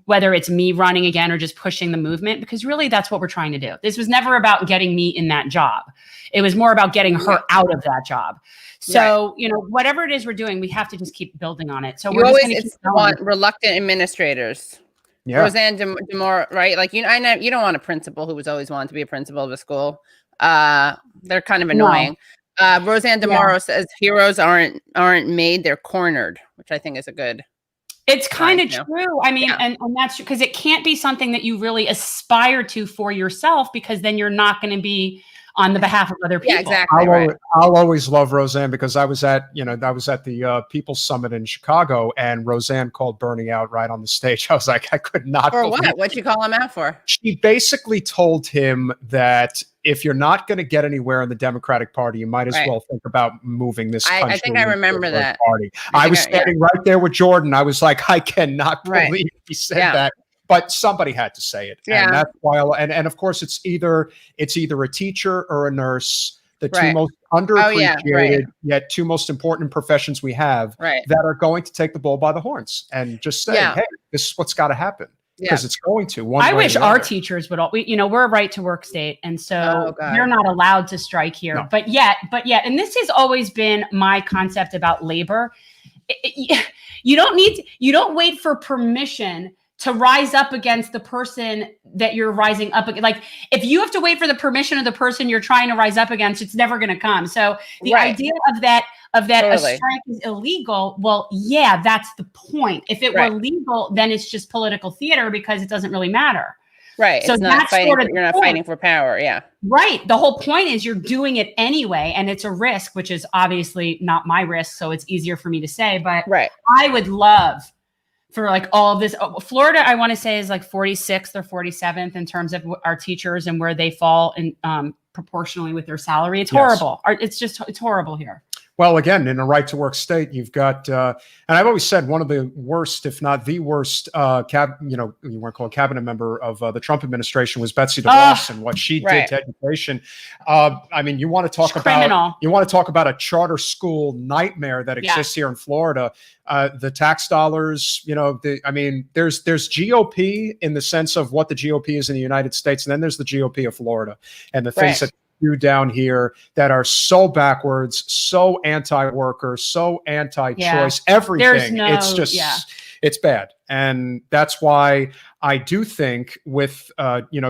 whether it's me running again or just pushing the movement, because really that's what we're trying to do. This was never about getting me in that job. It was more about getting her out of that job. So, whatever it is we're doing, we have to just keep building on it. So we're just going to keep going. Reluctant administrators. Yeah. Roseanne DeMora, right? I know you don't want a principal who was always wanted to be a principal of a school. They're kind of annoying. No. Roseanne DeMora says heroes aren't made, they're cornered, which I think is a good. It's kind of true. I mean, and that's because it can't be something that you really aspire to for yourself, because then you're not going to be on the behalf of other people. Yeah, exactly. I'll always love Roseanne, because I was at the People's Summit in Chicago, and Roseanne called Bernie out right on the stage. I was like, I could not. For what? What'd you call him out for? She basically told him that if you're not going to get anywhere in the Democratic Party, you might as well think about moving this country. I think I remember that. Party. I was standing right there with Jordan. I was like, I cannot believe he said that. But somebody had to say it. Yeah. And that's why, and of course, it's either a teacher or a nurse, the two most underappreciated, yet two most important professions we have, that are going to take the bull by the horns and just say, hey, this is what's got to happen. Because it's going to. I wish our teachers would all, we're a right to work state. And so they're not allowed to strike here. No. But yet, and this has always been my concept about labor. You don't wait for permission to rise up against the person that you're rising up against. Like, if you have to wait for the permission of the person you're trying to rise up against, it's never going to come. So the idea of that a strike is illegal. Well, yeah, that's the point. If it were legal, then it's just political theater, because it doesn't really matter. Right. So that's you're not fighting for power. Yeah. Right. The whole point is you're doing it anyway, and it's a risk, which is obviously not my risk. So it's easier for me to say, but I would love for all of this. Florida, I want to say, is 46th or 47th in terms of our teachers and where they fall in proportionally with their salary. It's horrible. It's horrible here. Well, again, in a right to work state, you've got, and I've always said one of the worst, if not the worst, you want to call a cabinet member of the Trump administration was Betsy DeVos and what she did to education. I mean, you want to talk about a charter school nightmare that exists here in Florida. The tax dollars, there's GOP in the sense of what the GOP is in the United States, and then there's the GOP of Florida, and the things that do down here that are so backwards, so anti-worker, so anti-choice, everything. It's just, it's bad. And that's why I do think with,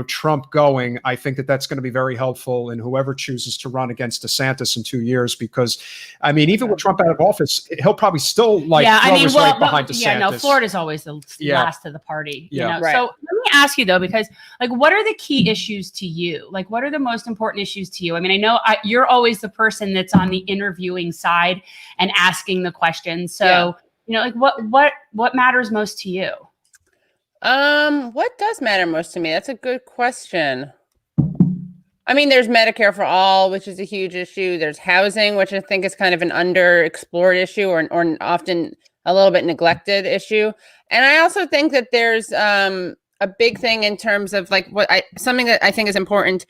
Trump going, I think that that's going to be very helpful in whoever chooses to run against DeSantis in 2 years, because, even with Trump out of office, he'll probably still throw his weight behind DeSantis. Yeah, no, Florida's always the last of the party. So let me ask you though, because what are the key issues to you? What are the most important issues to you? I mean, I know you're always the person that's on the interviewing side and asking the questions. So, what matters most to you? What does matter most to me? That's a good question. I mean, there's Medicare for all, which is a huge issue. There's housing, which I think is kind of an underexplored issue or often a little bit neglected issue. And I also think that there's a big thing in terms of like something that I think is important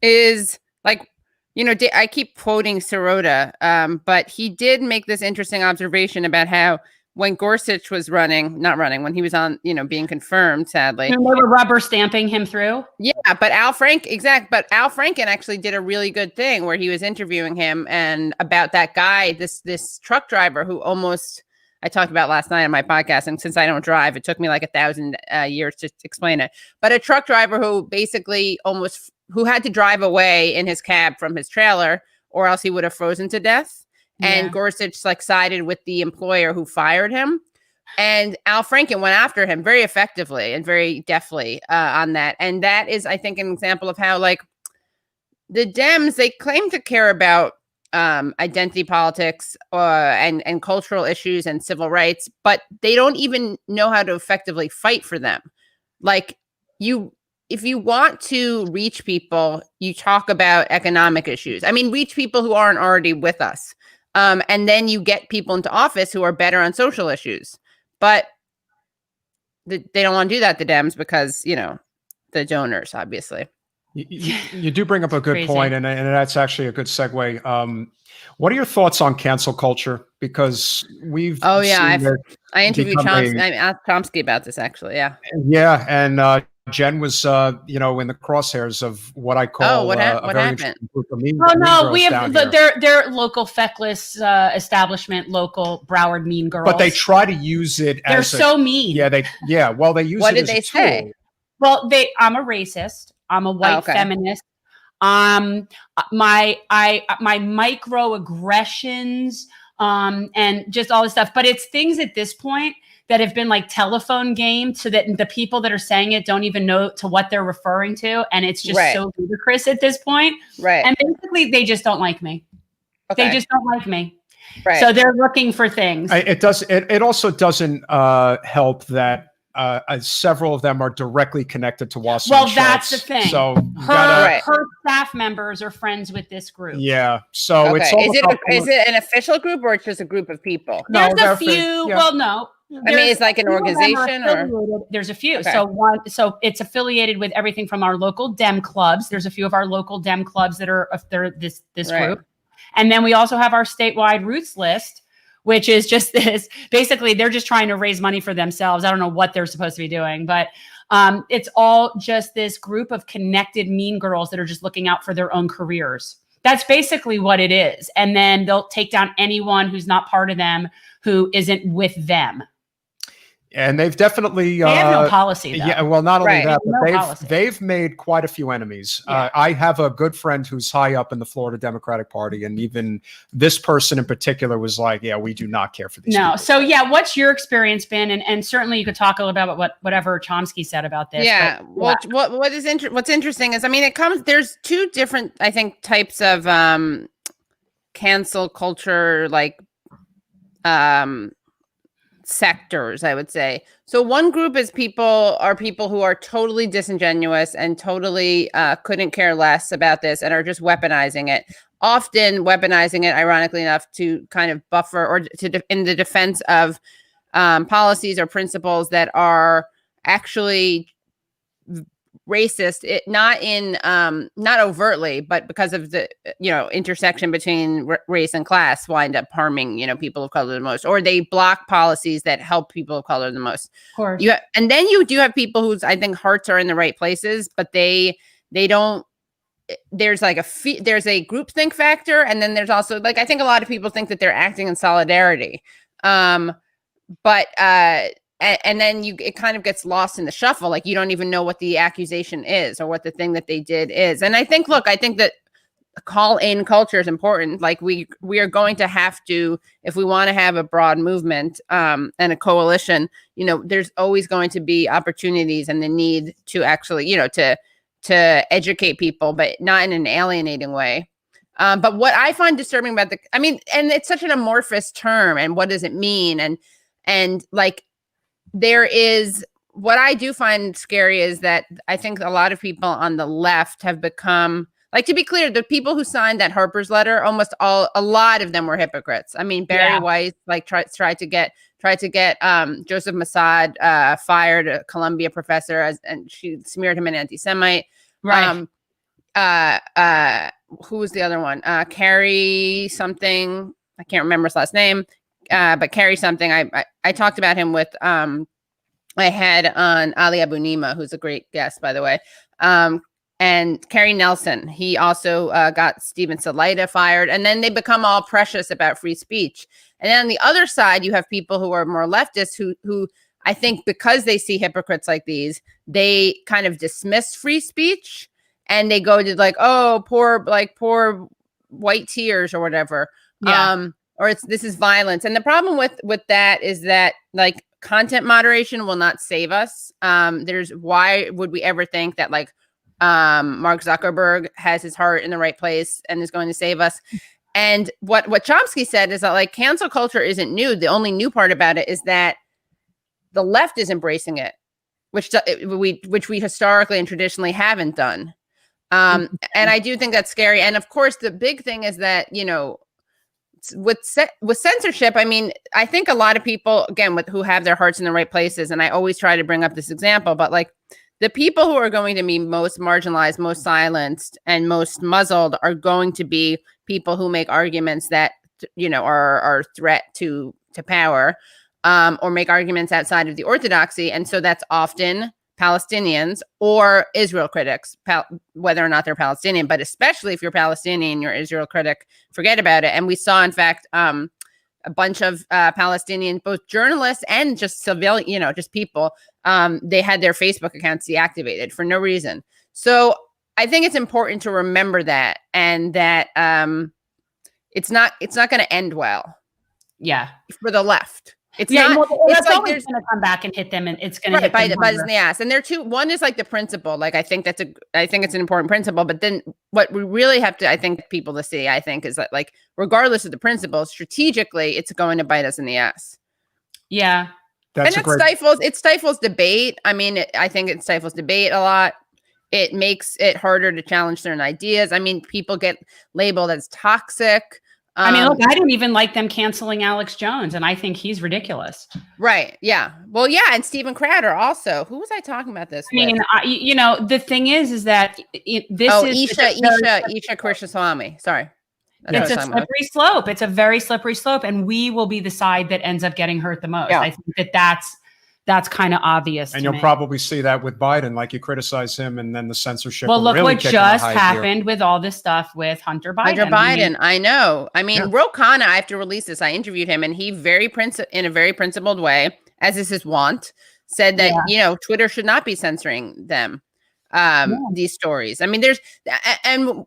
is like, I keep quoting Sirota, but he did make this interesting observation about how when Gorsuch was when he was on, being confirmed, sadly. And they were rubber stamping him through. Yeah, but Al Franken actually did a really good thing where he was interviewing him and about that guy, this truck driver who I talked about last night on my podcast. And since I don't drive, it took me like 1,000 years to explain it. But a truck driver who basically who had to drive away in his cab from his trailer or else he would have frozen to death. And Gorsuch sided with the employer who fired him. And Al Franken went after him very effectively and very deftly on that. And that is, I think, an example of how the Dems, they claim to care about identity politics and cultural issues and civil rights, but they don't even know how to effectively fight for them. If you want to reach people, you talk about economic issues. I mean, reach people who aren't already with us. And then you get people into office who are better on social issues. But they don't want to do that, the Dems, because, the donors, obviously. You do bring up a good point, and that's actually a good segue. What are your thoughts on cancel culture? Because we've I interviewed Chomsky. I asked Chomsky about this, actually. Yeah, and Jen was, in the crosshairs of what I call what happened? Group of mean we have their local feckless establishment, local Broward mean girls. But they try to use it. They're so mean. Yeah, well, they use what it did as they a say? tool. Well, I'm a racist. I'm a white feminist. My microaggressions, and just all this stuff. But it's things at this point that have been like telephone game so that the people that are saying it don't even know to what they're referring to. And it's just so ludicrous at this point. Right. And basically they just don't like me. Okay. They just don't like me. Right. So they're looking for things. It also doesn't help that several of them are directly connected to Wasserman. Well, that's the thing. So her staff members are friends with this group. Yeah. So it's is it an official group or it's just a group of people? There's a few. Well, no. I mean, it's like an organization, or there's a few. Okay. So it's affiliated with everything from our local Dem clubs. There's a few of our local Dem clubs that are this group, and then we also have our statewide Roots list, which is just this. Basically, they're just trying to raise money for themselves. I don't know what they're supposed to be doing, but it's all just this group of connected mean girls that are just looking out for their own careers. That's basically what it is. And then they'll take down anyone who's not part of them, who isn't with them. And they've definitely they have no policy. Though. Yeah, well, not only that, but they've made quite a few enemies. Yeah. I have a good friend who's high up in the Florida Democratic Party, and even this person in particular was like, "Yeah, we do not care for these." No, people. so yeah, what's your experience been? And certainly you could talk a little bit about whatever Chomsky said about this. Yeah, what's interesting is, I mean, there's two different, I think, types of cancel culture, sectors, I would say. So one group is people who are totally disingenuous and totally couldn't care less about this and are just weaponizing it. Often weaponizing it, ironically enough, to kind of buffer or in the defense of policies or principles that are actually racist, not overtly, but because of the intersection between race and class, wind up harming people of color the most, or they block policies that help people of color the most. Of course. And then you do have people whose, I think, hearts are in the right places, but they don't. There's like there's a groupthink factor, and then there's also, I think a lot of people think that they're acting in solidarity, but and then it kind of gets lost in the shuffle. Like, you don't even know what the accusation is or what the thing that they did is. And I think that call-in culture is important. Like, we are going to have to, if we want to have a broad movement and a coalition, there's always going to be opportunities and the need to actually, to educate people, but not in an alienating way. But what I find disturbing about and it's such an amorphous term, and what does it mean? And there is, what I do find scary is that I think a lot of people on the left have become, like, to be clear, the people who signed that Harper's letter, a lot of them were hypocrites. I mean, Barry Weiss, like, tried to get Joseph Mossad fired, a Columbia professor, and she smeared him an anti-Semite. Right. Who was the other one? Carrie something. I can't remember his last name, but Carrie something. I talked about him with I had on Ali Abu Nima, who's a great guest, by the way. And Carrie Nelson. He also got Stephen Salaita fired. And then they become all precious about free speech. And then on the other side, you have people who are more leftist who I think because they see hypocrites like these, they kind of dismiss free speech and they go to like, oh, poor white tears or whatever. Yeah. Or this is violence. And the problem with that is that, like, content moderation will not save us. Why would we ever think that, like, Mark Zuckerberg has his heart in the right place and is going to save us? And what Chomsky said is that, like, cancel culture isn't new. The only new part about it is that the left is embracing it, which we historically and traditionally haven't done. And I do think that's scary. And of course, the big thing is that, you know, with censorship, I mean, I think a lot of people, again, who have their hearts in the right places, and I always try to bring up this example, but like the people who are going to be most marginalized, most silenced, and most muzzled are going to be people who make arguments that, you know, are threat to power, or make arguments outside of the orthodoxy. And so that's often Palestinians or Israel critics, whether or not they're Palestinian, but especially if you're Palestinian, you're Israel critic, forget about it. And we saw, in fact, a bunch of Palestinian, both journalists and just civilian, you know, just people, they had their Facebook accounts deactivated for no reason. So I think it's important to remember that, and that it's not going to end well. Yeah. For the left. It's yeah, not. well, it's it's like always going to come back and hit them, and it's going to hit bite them us in the ass. And there are two. One is like the principle. Like, I think it's an important principle. But then what we really have to, I think, people to see, I think, is that, like, regardless of the principle, strategically, it's going to bite us in the ass. Yeah, and it stifles debate. I mean, I think it stifles debate a lot. It makes it harder to challenge certain ideas. I mean, people get labeled as toxic. I mean, look, I didn't even like them canceling Alex Jones, and I think he's ridiculous. Right. Yeah. Well, yeah. And Steven Crowder also. Who was I talking about this with? I mean, you know, the thing is that this is Isha Krishnaswamy. Sorry. It's a slippery slope. It's a very slippery slope, and we will be the side that ends up getting hurt the most. Yeah. I think that's kind of obvious. And you'll probably see that with Biden, like you criticize him and then the censorship. Well, look really what just happened with all this stuff with Hunter Biden. I know. I mean, Ro Khanna, I have to release this. I interviewed him, and he in a very principled way, as is his wont, said that, you know, Twitter should not be censoring them, these stories. I mean, and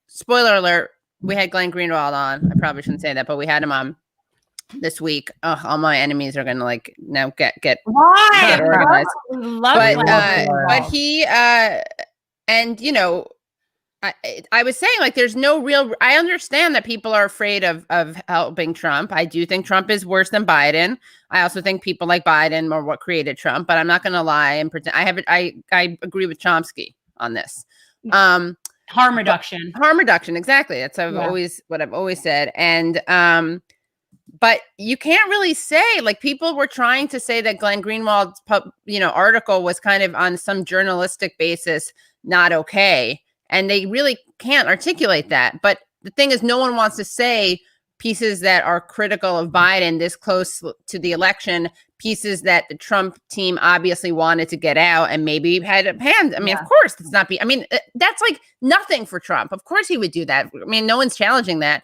spoiler alert, we had Glenn Greenwald on. I probably shouldn't say that, but we had him on this week. All my enemies are going to, like, now get organized. But he and, you know, I was saying, like, there's no real. I understand that people are afraid of helping Trump. I do think Trump is worse than Biden. I also think people like Biden are what created Trump. But I'm not going to lie and pretend. I agree with Chomsky on this. Harm reduction. Harm reduction, exactly. That's what I've always said. And but you can't really say, like, people were trying to say that Glenn Greenwald's article was kind of on some journalistic basis not okay, and they really can't articulate that. But the thing is, no one wants to say pieces that are critical of Biden this close to the election, pieces that the Trump team obviously wanted to get out and maybe had a hand. I mean, of course, it's not. I mean, that's like nothing for Trump. Of course, he would do that. I mean, no one's challenging that.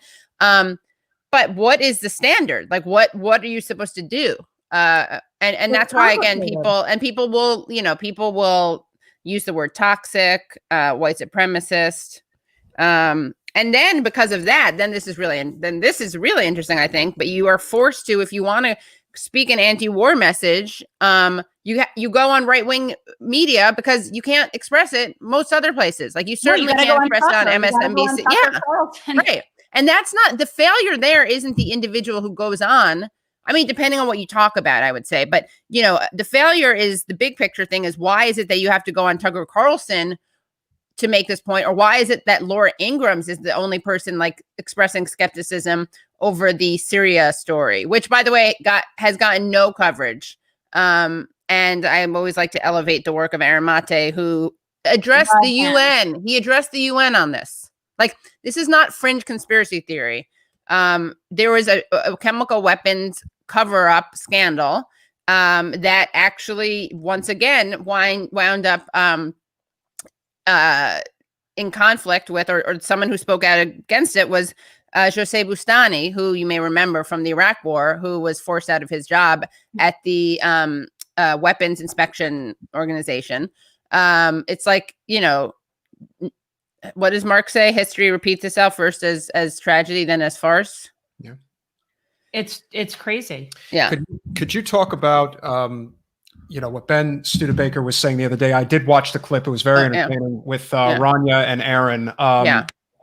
But what is the standard? Like, what are you supposed to do? And that's why, again, people will use the word toxic, white supremacist. And then because of that, then this is really interesting, I think. But you are forced to, if you want to speak an anti-war message, you go on right-wing media because you can't express it most other places. Like, you certainly can't express it on MSNBC. Yeah, right. And that's not the failure. There isn't the individual who goes on I mean, depending on what you talk about, I would say. But, you know, the failure is the big picture thing is why is it that you have to go on Tucker Carlson to make this point? Or why is it that Laura Ingrams is the only person like expressing skepticism over the Syria story, which, by the way, has gotten no coverage. And I always like to elevate the work of Aaron Mate, who addressed the UN. He addressed the UN on this. Like, this is not fringe conspiracy theory. There was a chemical weapons cover-up scandal that actually, once again, wound up in conflict with, or someone who spoke out against it was José Bustani, who you may remember from the Iraq War, who was forced out of his job at the Weapons Inspection Organization. It's like, you know, what does Mark say? History repeats itself, first as tragedy, then as farce. Yeah, it's crazy. Yeah. Could you talk about you know, what Ben Studebaker was saying the other day? I did watch the clip. It was very entertaining with Rania and Aaron.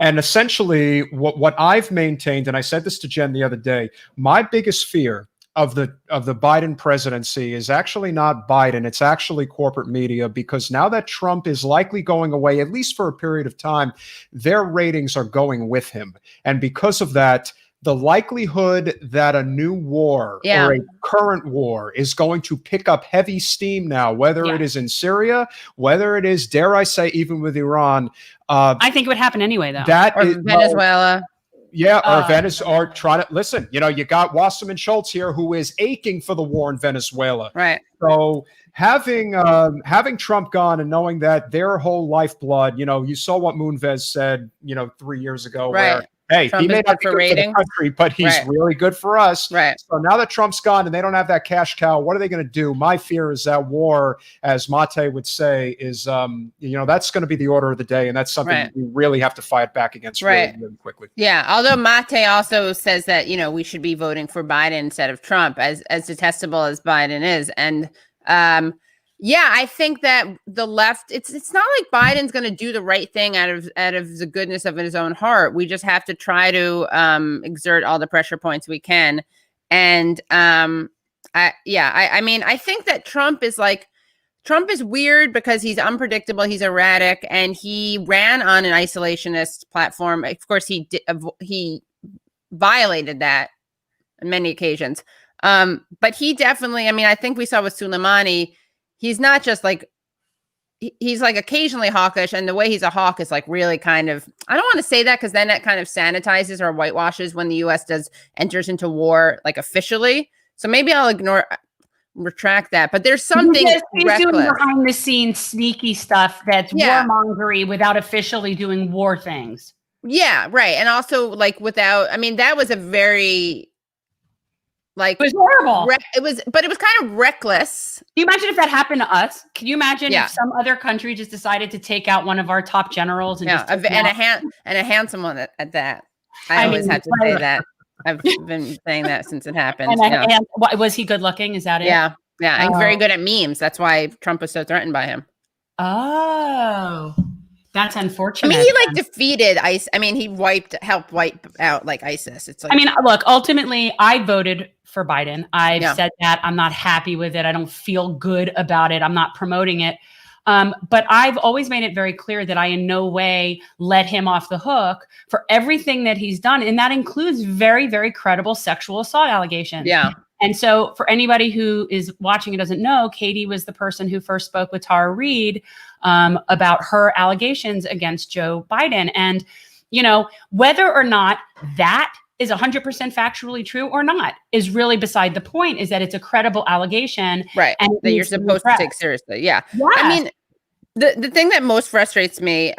And essentially, what I've maintained, and I said this to Jen the other day, my biggest fear of the Biden presidency is actually not Biden. It's actually corporate media, because now that Trump is likely going away, at least for a period of time, their ratings are going with him. And because of that, the likelihood that a new war or a current war is going to pick up heavy steam now, whether it is in Syria, whether it is, dare I say, even with Iran. I think it would happen anyway, though. Or Venezuela. Or Venezuela, or trying to listen. You know, you got Wasserman Schultz here, who is aching for the war in Venezuela. Right. So having Trump gone and knowing that their whole lifeblood, you know, you saw what Moonves said, you know, 3 years ago, where, hey, Trump he may not be good for the country, but he's really good for us. Right. So now that Trump's gone and they don't have that cash cow, what are they going to do? My fear is that war, as Mate would say, is, you know, that's going to be the order of the day. And that's something we really have to fight back against really quickly. Yeah. Although Mate also says that, you know, we should be voting for Biden instead of Trump, as detestable as Biden is. And, yeah, I think that the left, it's not like Biden's going to do the right thing out of the goodness of his own heart. We just have to try to exert all the pressure points we can. And I mean, I think that Trump is weird because he's unpredictable, he's erratic, and he ran on an isolationist platform. Of course, he violated that on many occasions. But he definitely, I mean, I think we saw with Soleimani, he's not just like, he's like occasionally hawkish, and the way he's a hawk is like really kind of, I don't want to say that because then that kind of sanitizes or whitewashes when the U.S. enters into war, like officially. So maybe I'll retract that. But there's something he's doing behind the scenes sneaky stuff that's warmongery without officially doing war things. Yeah, right. And also like without, I mean, that was a very, like, it was horrible. But it was kind of reckless. Can you imagine if that happened to us? Can you imagine if some other country just decided to take out one of our top generals and a handsome one at that? I always have to say that. I've been saying that since it happened. And was he good looking? Is that it? Yeah, and very good at memes. That's why Trump was so threatened by him. Oh. That's unfortunate. I mean, he like defeated ISIS. I mean, he helped wipe out like ISIS. It's like, I mean, look, ultimately, I voted for Biden. I've said that. I'm not happy with it. I don't feel good about it. I'm not promoting it. But I've always made it very clear that I in no way let him off the hook for everything that he's done. And that includes very, very credible sexual assault allegations. Yeah. And so for anybody who is watching and doesn't know, Katie was the person who first spoke with Tara Reid about her allegations against Joe Biden. And, you know, whether or not that is 100% factually true or not is really beside the point, is that it's a credible allegation. Right. And that you're supposed to take seriously. Yeah. I mean, the thing that most frustrates me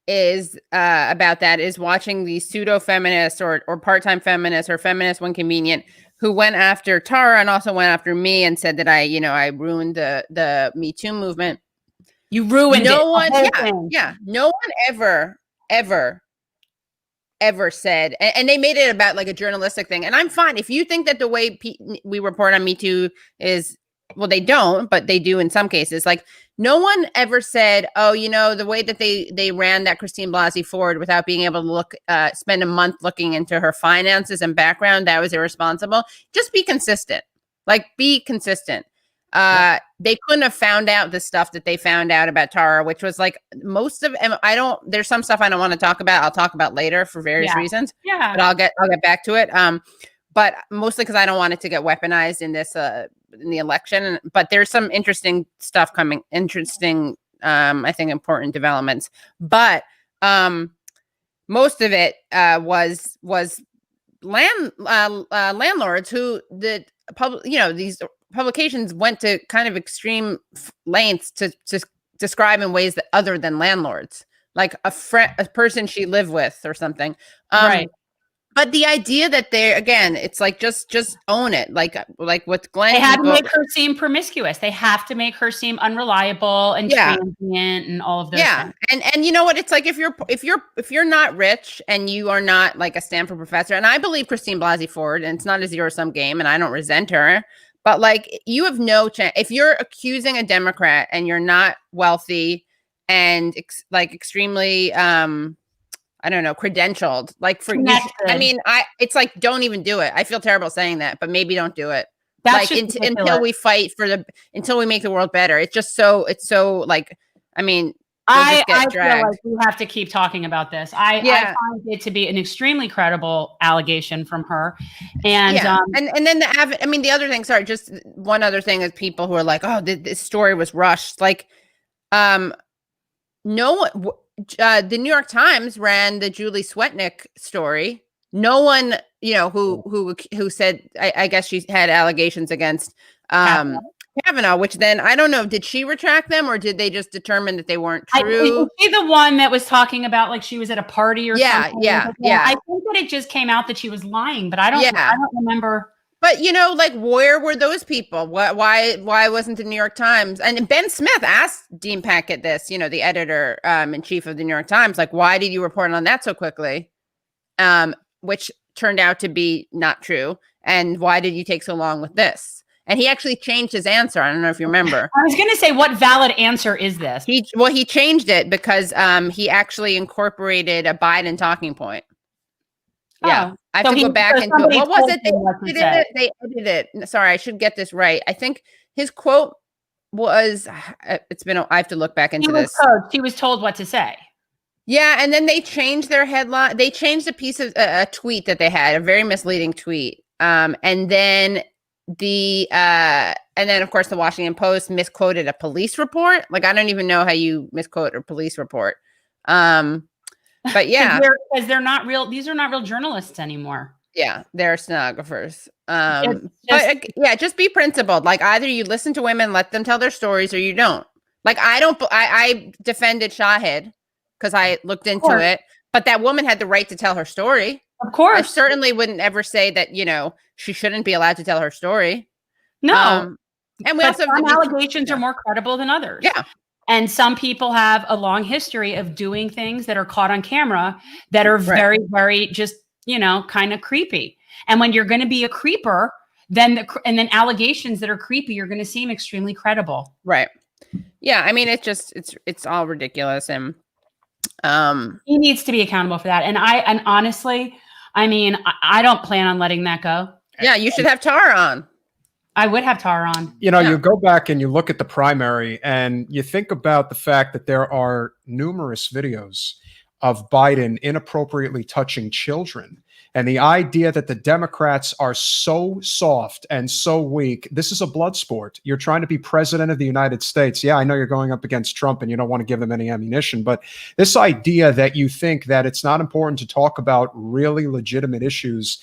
is about that is watching these pseudo feminists or part-time feminists or feminists when convenient who went after Tara and also went after me and said that I ruined the Me Too movement. You ruined it. Yeah. No one ever said, and they made it about like a journalistic thing. And I'm fine. If you think that the way we report on Me Too is well, they don't, but they do in some cases. Like no one ever said, oh, the way that they ran that Christine Blasey Ford without being able to spend a month looking into her finances and background, that was irresponsible. Just be consistent. Like be consistent. They couldn't have found out the stuff that they found out about Tara, which was like most of, there's some stuff I don't want to talk about. I'll talk about later for various reasons. Yeah. But I'll get back to it. But mostly because I don't want it to get weaponized in this, in the election. But there's some interesting stuff coming, I think important developments. But most of it was landlords who these publications went to kind of extreme lengths to describe in ways that other than landlords, like a person she lived with or something. Right. But the idea that it's like just own it, like with Glenn. They had to make her seem promiscuous. They have to make her seem unreliable and transient and all of those. Yeah, things. And you know what? It's like if you're not rich and you are not like a Stanford professor, and I believe Christine Blasey Ford, and it's not a zero-sum game, and I don't resent her, but like you have no chance if you're accusing a Democrat and you're not wealthy and extremely I don't know, credentialed, like for it's like, don't even do it. I feel terrible saying that, but maybe don't do it. That's like until we fight until we make the world better. It's so like, I mean, I feel like we have to keep talking about this. I find it to be an extremely credible allegation from her. And and then the other thing, sorry, just one other thing is people who are like, oh, this story was rushed. Like, no one. The New York Times ran the Julie Swetnick story. No one, who said, I guess she had allegations against Kavanaugh, which then I don't know, did she retract them or did they just determine that they weren't true? Was she the one that was talking about like she was at a party or something? Yeah. I think that it just came out that she was lying, but I don't remember. But like, where were those people? Why wasn't the New York Times? And Ben Smith asked Dean Packett this, the editor in chief of the New York Times, like, why did you report on that so quickly? Which turned out to be not true. And why did you take so long with this? And he actually changed his answer. I don't know if you remember. I was going to say, what valid answer is this? He changed it because he actually incorporated a Biden talking point. Yeah, I have to go back into it. What was it? They edited it. Sorry, I should get this right. I think his quote was, I have to look back into this. He was told what to say. Yeah, and then they changed their headline. They changed a piece of a tweet that they had, a very misleading tweet. And then of course the Washington Post misquoted a police report. Like, I don't even know how you misquote a police report. But yeah, because they're not real. These are not real journalists anymore. Yeah, they're stenographers. Just be principled. Like, either you listen to women, let them tell their stories, or you don't. Like, I defended Shahid because I looked into it, but that woman had the right to tell her story. Of course, I certainly wouldn't ever say that she shouldn't be allowed to tell her story. No, and we also some allegations are more credible than others. Yeah. And some people have a long history of doing things that are caught on camera that are very, very just, kind of creepy. And when you're going to be a creeper, then allegations that are creepy, you're going to seem extremely credible. Right. Yeah. I mean, it's all ridiculous. And he needs to be accountable for that. And honestly, I don't plan on letting that go. Yeah. You should have Tara on. I would have Tara on. You go back and you look at the primary and you think about the fact that there are numerous videos of Biden inappropriately touching children. And the idea that the Democrats are so soft and so weak, this is a blood sport. You're trying to be president of the United States. Yeah, I know you're going up against Trump and you don't want to give them any ammunition, but this idea that you think that it's not important to talk about really legitimate issues,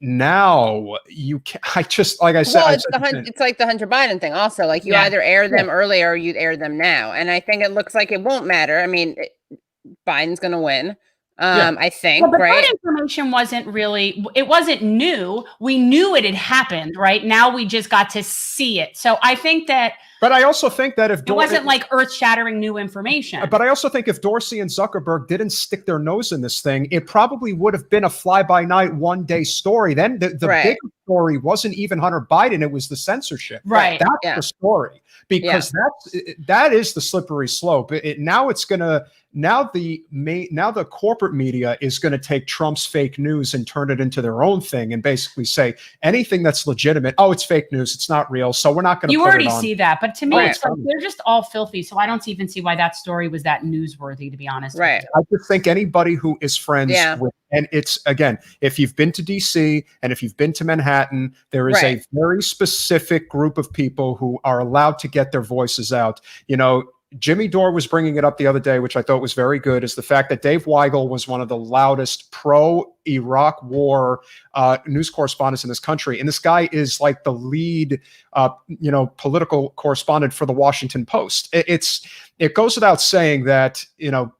now you can like I said, well, it's like the Hunter Biden thing also, like you either air them early or you air them now. And I think it looks like it won't matter. I mean, Biden's going to win. I think, but right? That information wasn't new. We knew it had happened, right? Now we just got to see it. So I think that But I also think that if It wasn't like earth-shattering new information. But I also think if Dorsey and Zuckerberg didn't stick their nose in this thing, it probably would have been a fly-by-night, one-day story. Then the bigger story wasn't even Hunter Biden; it was the censorship. Right. That's the story, because that is the slippery slope. Now the corporate media is going to take Trump's fake news and turn it into their own thing and basically say anything that's legitimate. Oh, it's fake news. It's not real. So we're not going to. You already see that, but to me, it's like they're just all filthy. So I don't even see why that story was that newsworthy, to be honest. Right. I just think anybody who is friends with, and it's again, if you've been to DC and if you've been to Manhattan, there is a very specific group of people who are allowed to get their voices out. You know, Jimmy Dore was bringing it up the other day, which I thought was very good, is the fact that Dave Weigel was one of the loudest pro-Iraq war news correspondents in this country. And this guy is like the lead, political correspondent for the Washington Post. It goes without saying that,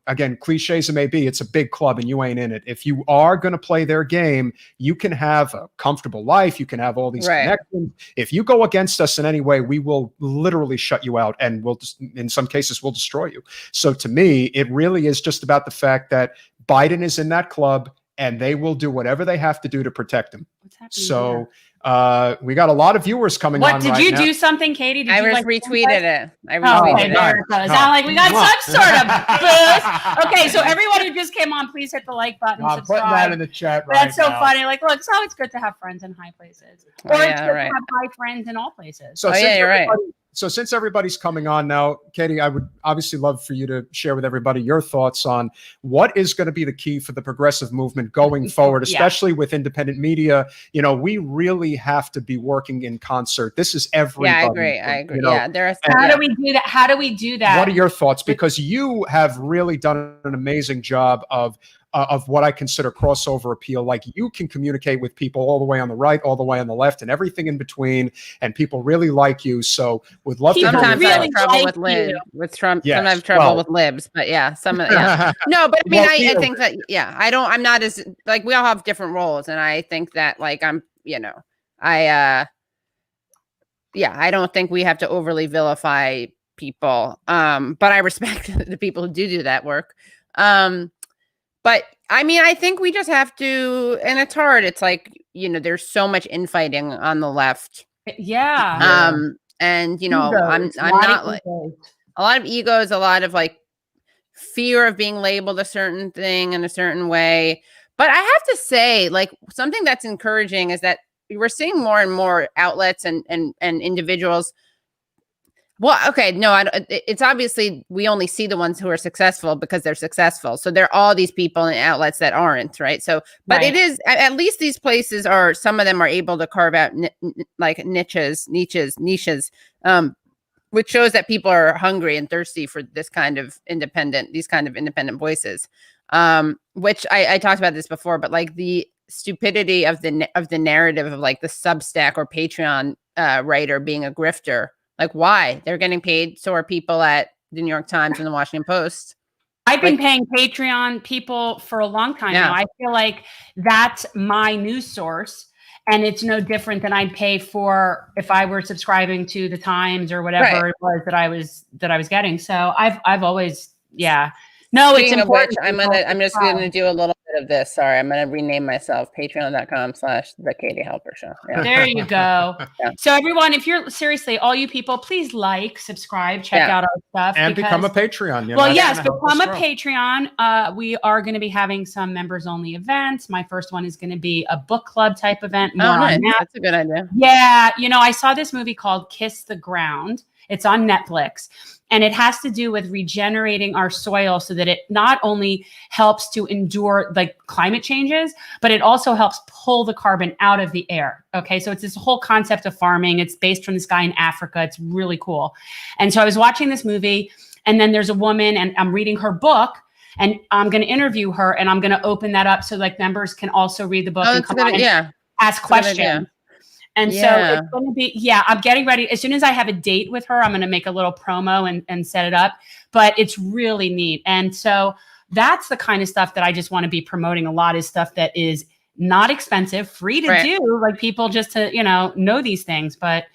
again, cliche as it may be, it's a big club and you ain't in it. If you are going to play their game, you can have a comfortable life. You can have all these connections. If you go against us in any way, we will literally shut you out, and we'll just, in some cases, we'll destroy you. So to me, it really is just about the fact that Biden is in that club and they will do whatever they have to do to protect him. What's happening So we got a lot of viewers coming on. What did you do something, Katie? Did I you retweeted it. I retweeted retweeted it. There it goes. Sound like we got some sort of boost. Okay, so everyone who just came on, please hit the like button. Put that in the chat. That's so now. funny. Like, look, so it's good to have friends in high places, or it's good to have high friends in all places. So you're right. So since everybody's coming on now, Katie, I would obviously love for you to share with everybody your thoughts on what is going to be the key for the progressive movement going forward, especially with independent media. We really have to be working in concert. This is everybody. I agree. How do we do that? How do we do that? What are your thoughts? Because you have really done an amazing job of what I consider crossover appeal. Like, you can communicate with people all the way on the right, all the way on the left, and everything in between, and people really like you. So would love to sometimes hear I have trouble with libs, with Trump. Sometimes I have trouble with libs, but no, but I mean, I think that I'm not as, like, we all have different roles, and I think that, like, I don't think we have to overly vilify people, but I respect the people who do that work. But I mean, I think we just have to, and it's hard. It's like, there's so much infighting on the left. Yeah. And I'm not like a lot of egos, a lot of like fear of being labeled a certain thing in a certain way. But I have to say, like, something that's encouraging is that we're seeing more and more outlets and individuals. Well, okay, no, it's obviously we only see the ones who are successful because they're successful. So there are all these people and outlets that aren't, right? So, but it is, at least these places are, some of them are able to carve out like niches, which shows that people are hungry and thirsty for these kind of independent voices. Which I talked about this before, but like the stupidity of the narrative of like the Substack or Patreon writer being a grifter. Like, why? They're getting paid. So are people at the New York Times and the Washington Post. I've been paying Patreon people for a long time now. I feel like that's my news source, and it's no different than I'd pay for if I were subscribing to the Times or whatever it was that I was getting. So I've always, No, Speaking it's important. I'm just gonna do a little bit of this. Sorry, I'm gonna rename myself patreon.com/the Katie Halper Show. Yeah. There you go. So everyone, if you're seriously, all you people, please like, subscribe, check out our stuff, and become a Patreon. Well, yes, become a Patreon. We are going to be having some members only events. My first one is going to be a book club type event. More on that. That's a good idea. Yeah, I saw this movie called Kiss the Ground. It's on Netflix, and it has to do with regenerating our soil so that it not only helps to endure like climate changes, but it also helps pull the carbon out of the air. Okay. So it's this whole concept of farming. It's based from this guy in Africa. It's really cool. And so I was watching this movie, and then there's a woman, and I'm reading her book, and I'm going to interview her, and I'm going to open that up so like members can also read the book and come on and ask questions. And so it's going to be, I'm getting ready. As soon as I have a date with her, I'm going to make a little promo and set it up. But it's really neat. And so that's the kind of stuff that I just want to be promoting a lot, is stuff that is not expensive, free to do, like people just to, know these things. But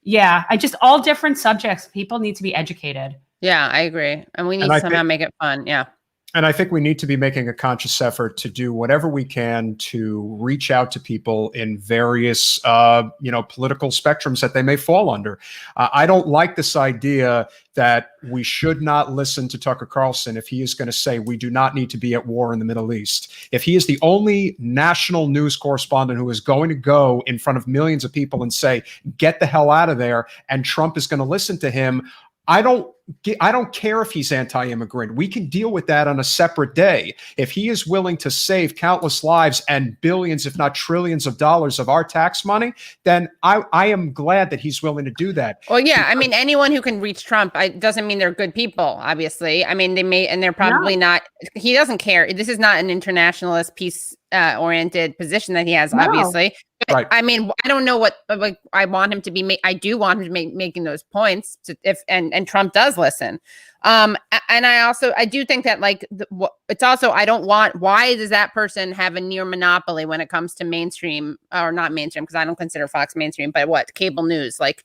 Yeah, I just all different subjects. People need to be educated. Yeah, I agree. And we need And I to somehow think- make it fun. Yeah. And I think we need to be making a conscious effort to do whatever we can to reach out to people in various, political spectrums that they may fall under. I don't like this idea that we should not listen to Tucker Carlson if he is going to say we do not need to be at war in the Middle East. If he is the only national news correspondent who is going to go in front of millions of people and say, get the hell out of there, and Trump is going to listen to him, I don't care if he's anti-immigrant. We can deal with that on a separate day. If he is willing to save countless lives and billions, if not trillions of dollars of our tax money, then I am glad that he's willing to do that. Well, yeah. I mean, anyone who can reach Trump doesn't mean they're good people, obviously. I mean, they may, and they're probably not. He doesn't care. This is not an internationalist, peace oriented position that he has, obviously. But, Right. I mean, I don't know what I want him to be. I do want him to be making those points. And Trump does listen. And I do think that it's also, I don't want, why does that person have a near monopoly when it comes to mainstream, or not mainstream, because I don't consider Fox mainstream, but cable news, solid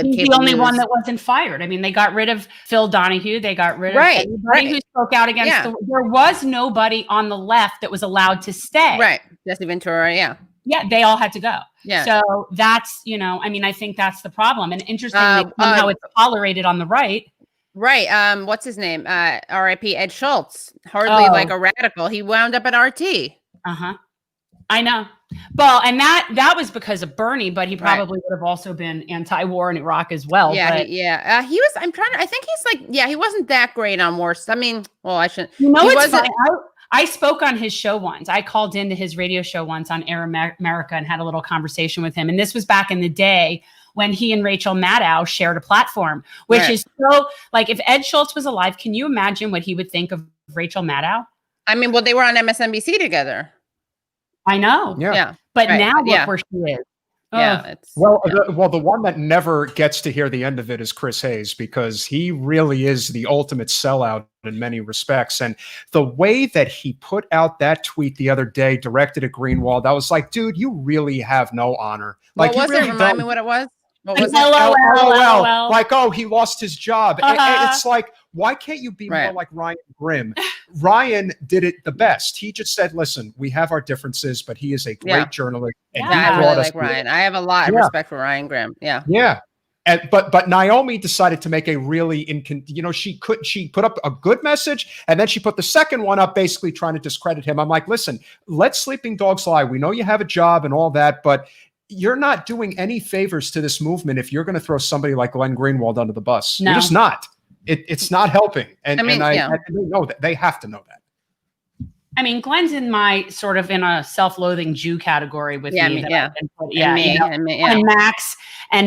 He's cable the only news. one that wasn't fired. I mean, they got rid of Phil Donahue. They got rid of everybody who spoke out against there was nobody on the left that was allowed to stay. Right. Jesse Ventura. Yeah. Yeah, they all had to go. Yeah. So that's, I mean, I think that's the problem. And interestingly, how it's tolerated on the right. Right. What's his name? R.I.P. Ed Schultz. Hardly like a radical. He wound up at RT. Uh-huh. I know. Well, and that was because of Bernie, but he probably would have also been anti-war in Iraq as well. Yeah. But, he was, I think he's he wasn't that great on war. I mean, well, I shouldn't. It's funny. I spoke on his show once. I called into his radio show once on Air America and had a little conversation with him. And this was back in the day when he and Rachel Maddow shared a platform, which is so, if Ed Schultz was alive, can you imagine what he would think of Rachel Maddow? I mean, well, they were on MSNBC together. I know. Yeah. But now look where she is. Yeah. The one that never gets to hear the end of it is Chris Hayes, because he really is the ultimate sellout in many respects. And the way that he put out that tweet the other day directed at Greenwald, I was like, dude, you really have no honor. What was it? Remind me what it was. What was LOL. Like, oh, he lost his job. And it's like, why can't you be more like Ryan Grimm? Ryan did it the best. He just said, listen, we have our differences, but he is a great journalist. And he I really brought us like Ryan. I have a lot of respect for Ryan Grimm. Yeah. Yeah. But Naomi decided to make a really she put up a good message, and then she put the second one up basically trying to discredit him. I'm like, listen, let sleeping dogs lie. We know you have a job and all that, but you're not doing any favors to this movement if you're going to throw somebody like Glenn Greenwald under the bus. No. You're just not. It's not helping. And I know that they have to know that. I mean, Glenn's in my sort of in a self-loathing Jew category with me. And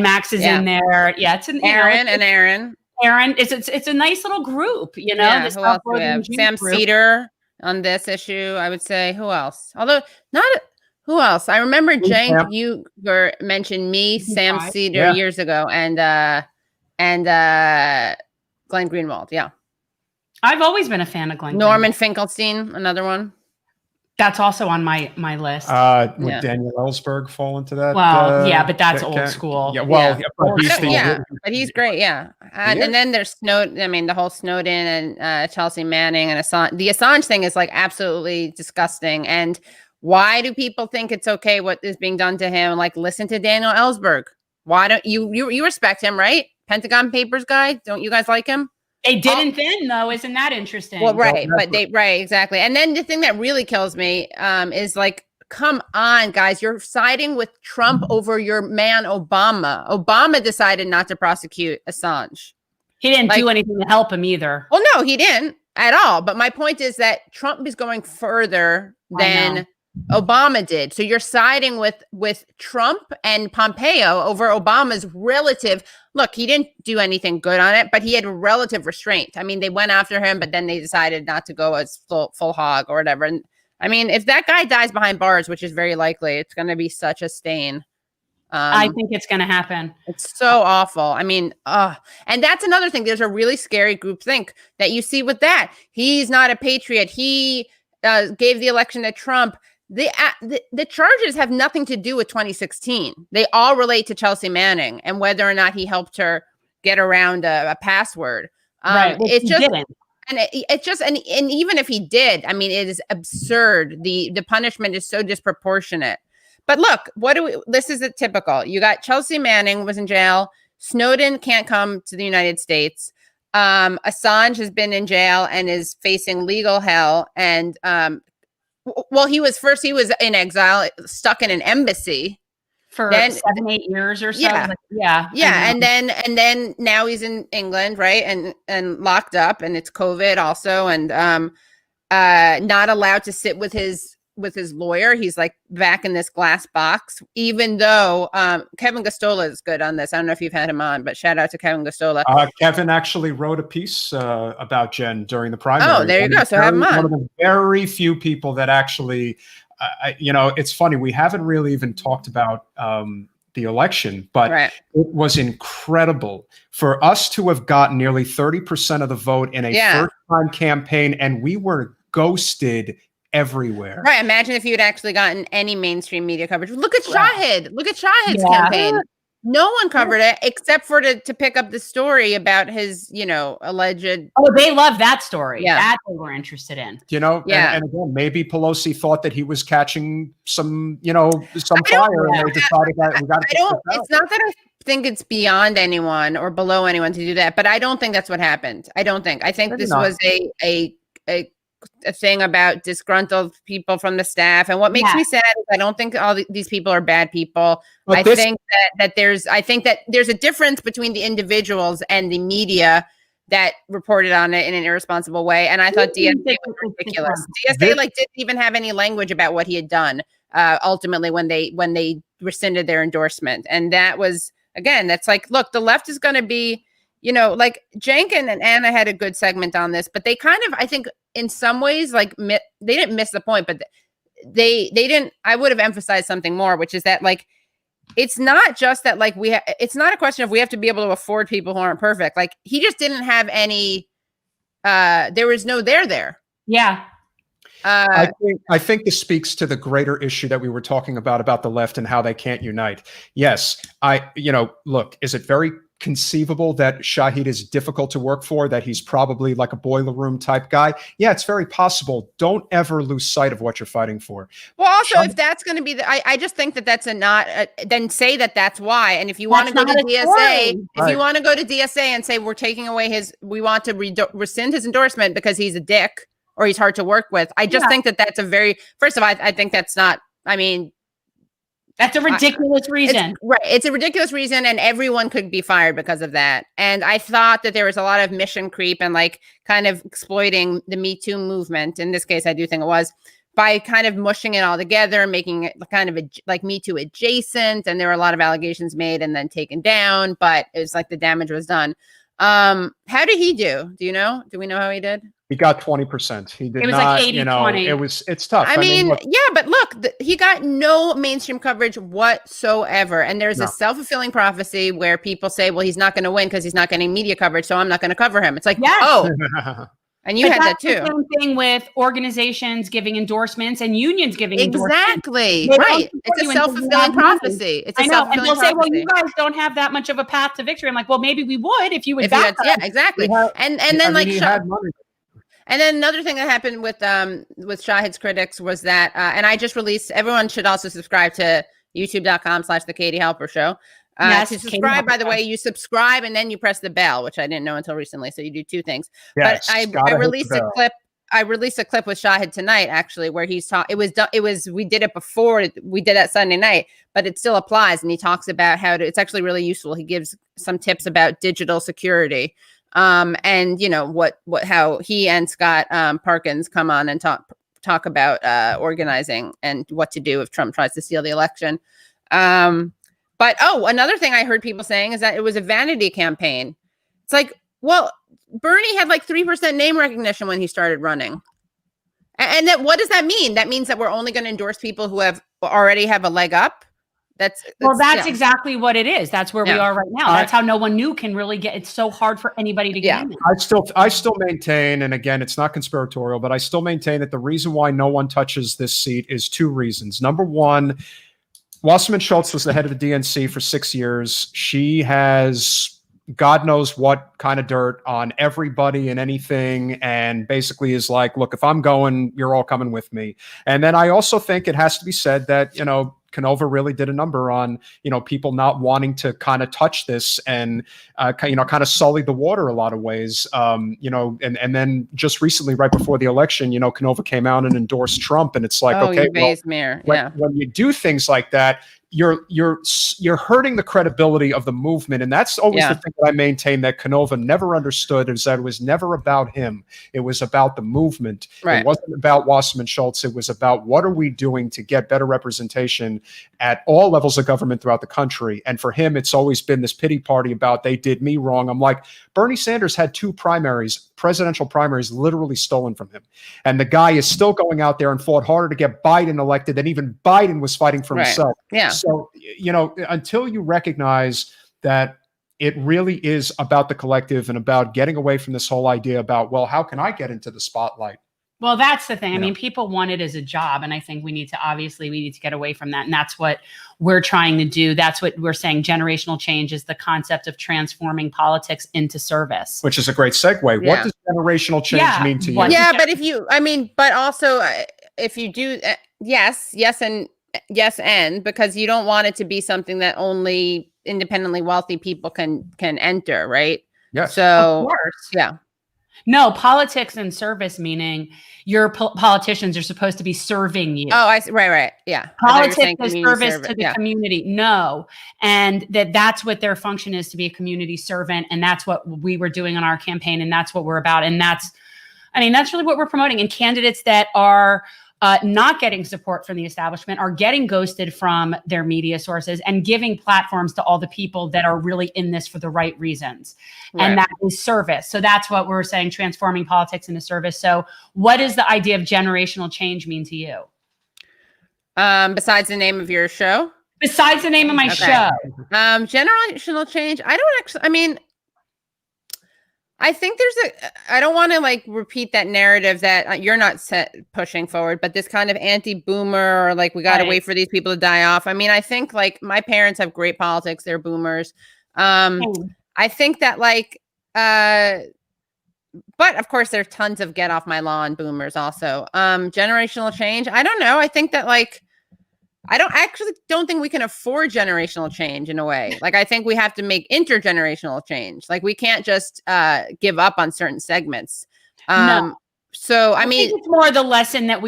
Max is in there. Yeah, it's an Aaron. Aaron, it's a nice little group, Who else do we have? Sam Cedar on this issue, I would say. Who else? Although who else? I remember Jank, you mentioned me, Sam Cedar years ago, and Glenn Greenwald. Yeah. I've always been a fan of Glenn. Norman Finkelstein, another one. That's also on my list. Would Daniel Ellsberg fall into that? Well, but that's old school. Yeah, well, but he's great. Yeah. And then there's Snowden. I mean, the whole Snowden and Chelsea Manning and Assange. The Assange thing is absolutely disgusting. And why do people think it's okay what is being done to him? Listen to Daniel Ellsberg. Why don't you respect him, right? Pentagon Papers guy. Don't you guys like him? They didn't then, though. Isn't that interesting? Well, right. Exactly. And then the thing that really kills me is come on, guys. You're siding with Trump over your man, Obama. Obama decided not to prosecute Assange. He didn't do anything to help him either. Well, no, he didn't at all. But my point is that Trump is going further than Obama did. So you're siding with Trump and Pompeo over Obama's relative. Look, he didn't do anything good on it, but he had relative restraint. I mean, they went after him, but then they decided not to go as full hog or whatever. And I mean, if that guy dies behind bars, which is very likely, it's going to be such a stain. I think it's going to happen. It's so awful. I mean, and that's another thing. There's a really scary groupthink that you see with that. He's not a patriot. He gave the election to Trump. the charges have nothing to do with 2016. They all relate to Chelsea Manning and whether or not he helped her get around a password. Right. Which It's he just didn't. and it's just and even if he did, I mean, it is absurd. The punishment is so disproportionate. But look, this is a typical. You got Chelsea Manning was in jail. Snowden can't come to the United States. Assange has been in jail and is facing legal hell. And well, he was in exile, stuck in an embassy For then 7-8 years or so. Yeah. Like, yeah. and then now he's in England, right? And locked up, and it's COVID also, and not allowed to sit with his lawyer. He's like back in this glass box, even though Kevin Gostola is good on this. I don't know if you've had him on, but shout out to Kevin Gostola. Kevin actually wrote a piece about Jen during the primary. Oh, there you go. So have him on. One of the very few people that actually, it's funny. We haven't really even talked about the election, but Right. it was incredible for us to have gotten nearly 30% of the vote in a first-time campaign, and we were ghosted everywhere. Right. Imagine if you had actually gotten any mainstream media coverage. Look at Shahid. Look at Shahid's campaign. No one covered it except for to pick up the story about his, alleged. Oh, they love that story. Yeah. That they were interested in. And again, maybe Pelosi thought that he was catching some fire, and they decided that we got to. It's not that I think it's beyond anyone or below anyone to do that, but I don't think that's what happened. I think this was a thing about disgruntled people from the staff. And what makes me sad is I don't think all these people are bad people. I think that there's a difference between the individuals and the media that reported on it in an irresponsible way. And I thought DSA was ridiculous. DSA didn't even have any language about what he had done ultimately when they rescinded their endorsement. And that was, again, that's like, look, the left is going to be, like Jenkin and Anna had a good segment on this, but they kind of, I think in some ways, like they didn't miss the point, but they didn't, I would have emphasized something more, which is that like, it's not just that like it's not a question of we have to be able to afford people who aren't perfect. Like he just didn't have any, there was no there. Yeah. I think this speaks to the greater issue that we were talking about the left and how they can't unite. Yes. Look, is it very conceivable that Shahid is difficult to work for, that he's probably like a boiler room type guy? Yeah, it's very possible. Don't ever lose sight of what you're fighting for. Well, also, if that's going to be I just think that that's then say that's why. And if you want to go to DSA, you want to go to DSA and say, we're taking away we want to rescind his endorsement because he's a dick or he's hard to work with. I just think that that's first of all, I think that's not, that's a ridiculous reason. It's a ridiculous reason, and everyone could be fired because of that. And I thought that there was a lot of mission creep and like kind of exploiting the Me Too movement. In this case, I do think it was by kind of mushing it all together, making it kind of like Me Too adjacent. And there were a lot of allegations made and then taken down, but it was like the damage was done. How did he do? Do you know? Do we know how he did? He got 20%. He did it was not, like 80-20. It's tough. I mean, but look, he got no mainstream coverage whatsoever. And there's a self-fulfilling prophecy where people say, well, he's not going to win because he's not getting media coverage, so I'm not going to cover him. It's like, and you had that too. The same thing with organizations giving endorsements and unions giving endorsements. Exactly. Right. It's a self-fulfilling prophecy. It's a self-fulfilling and they'll prophecy. say, well, you guys don't have that much of a path to victory. I'm like, well, maybe we would if you would back us. Yeah, exactly. And then like, he had money. And then another thing that happened with Shahid's critics was that, and I just released, everyone should also subscribe to youtube.com/The Katie Halper Show. To subscribe, by the way, you subscribe and then you press the bell, which I didn't know until recently. So you do two things. Yes, but I released a clip. I released a clip with Shahid tonight, actually, where he's talking. We did it before we did that Sunday night, but it still applies. And he talks about it's actually really useful. He gives some tips about digital security. And how he and Scott Parkins come on and talk about organizing and what to do if Trump tries to steal the election. But another thing I heard people saying is that it was a vanity campaign. It's like, well, Bernie had like 3% name recognition when he started running. And that, what does that mean? That means that we're only going to endorse people who already have a leg up. Well, that's yeah. exactly what it is. That's where we Yeah. are right now. That's how no one new can really get. It's so hard for anybody to get in. I still maintain, and again, it's not conspiratorial, but I still maintain that the reason why no one touches this seat is two reasons. Number one, Wasserman Schultz was the head of the DNC for 6 years. She has God knows what kind of dirt on everybody and anything, and basically is like, look, if I'm going, you're all coming with me. And then I also think it has to be said that, Canova really did a number on, people not wanting to kind of touch this and, kind of sully the water a lot of ways. And then just recently, right before the election, Canova came out and endorsed Trump. And it's like, okay, mayor. When you do things like that, you're hurting the credibility of the movement. And that's always the thing that I maintain that Canova never understood, is that it was never about him. It was about the movement. Right. It wasn't about Wasserman Schultz. It was about what are we doing to get better representation at all levels of government throughout the country. And for him, it's always been this pity party about they did me wrong. I'm like, Bernie Sanders had 2 presidential primaries literally stolen from him. And the guy is still going out there and fought harder to get Biden elected than even Biden was fighting for himself. Yeah. So, until you recognize that it really is about the collective and about getting away from this whole idea about, well, how can I get into the spotlight? Well, that's the thing. I mean, people want it as a job. And I think we need to get away from that. And that's what we're trying to do. That's what we're saying. Generational change is the concept of transforming politics into service. Which is a great segue. Yeah. What does generational change mean to you? Yeah, but but also if you do, yes, and because you don't want it to be something that only independently wealthy people can enter, right? Yes. So, of course. Yeah. No, politics and service, meaning your politicians are supposed to be serving you. Oh, I see. Right. Yeah. Politics is service to the community. No. And that's what their function is, to be a community servant. And that's what we were doing on our campaign. And that's what we're about. And that's really what we're promoting. And candidates that are not getting support from the establishment are getting ghosted from their media sources and giving platforms to all the people that are really in this for the right reasons. Right. And that is service. So that's what we're saying, transforming politics into service. So what does the idea of generational change mean to you? Besides the name of your show? Besides the name of my show. Generational change. I think I don't want to repeat that narrative that you're not pushing forward, but this kind of anti-boomer, or we got to wait for these people to die off. I mean, I think my parents have great politics. They're boomers. I think that but of course there's tons of get off my lawn boomers also. Generational change. I don't know. I think that I don't think we can afford generational change in a way. I think we have to make intergenerational change. We can't just give up on certain segments. No. So, I think it's more the lesson that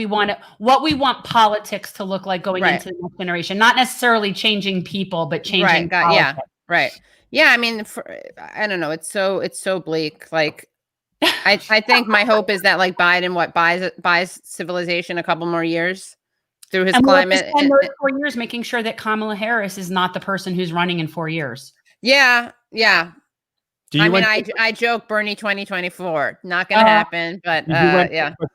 what we want politics to look like going into the next generation, not necessarily changing people, but changing politics. Yeah. Right. Yeah. I mean, I don't know. It's so bleak. I think my hope is that Biden buys civilization a couple more years through his climate. And those 4 years making sure that Kamala Harris is not the person who's running in 4 years. Yeah. I joke Bernie 2024, not going to happen, but do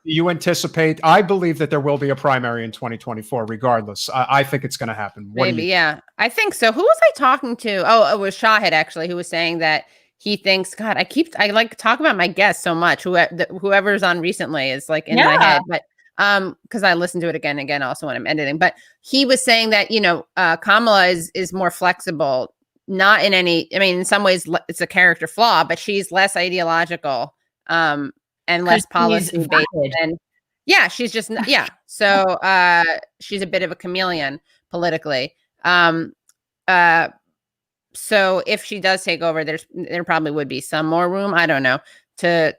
you anticipate? I believe that there will be a primary in 2024, regardless. I think it's going to happen. Yeah, I think so. Who was I talking to? Oh, it was Shahid actually, who was saying that he thinks, God, I talk about my guests so much. Whoever's on recently is in my head, but because I listen to it again and again also when I'm editing. But he was saying that Kamala is more flexible. Not in in some ways it's a character flaw, but she's less ideological and less policy based. And she's just So she's a bit of a chameleon politically. So if she does take over, there probably would be some more room. I don't know. I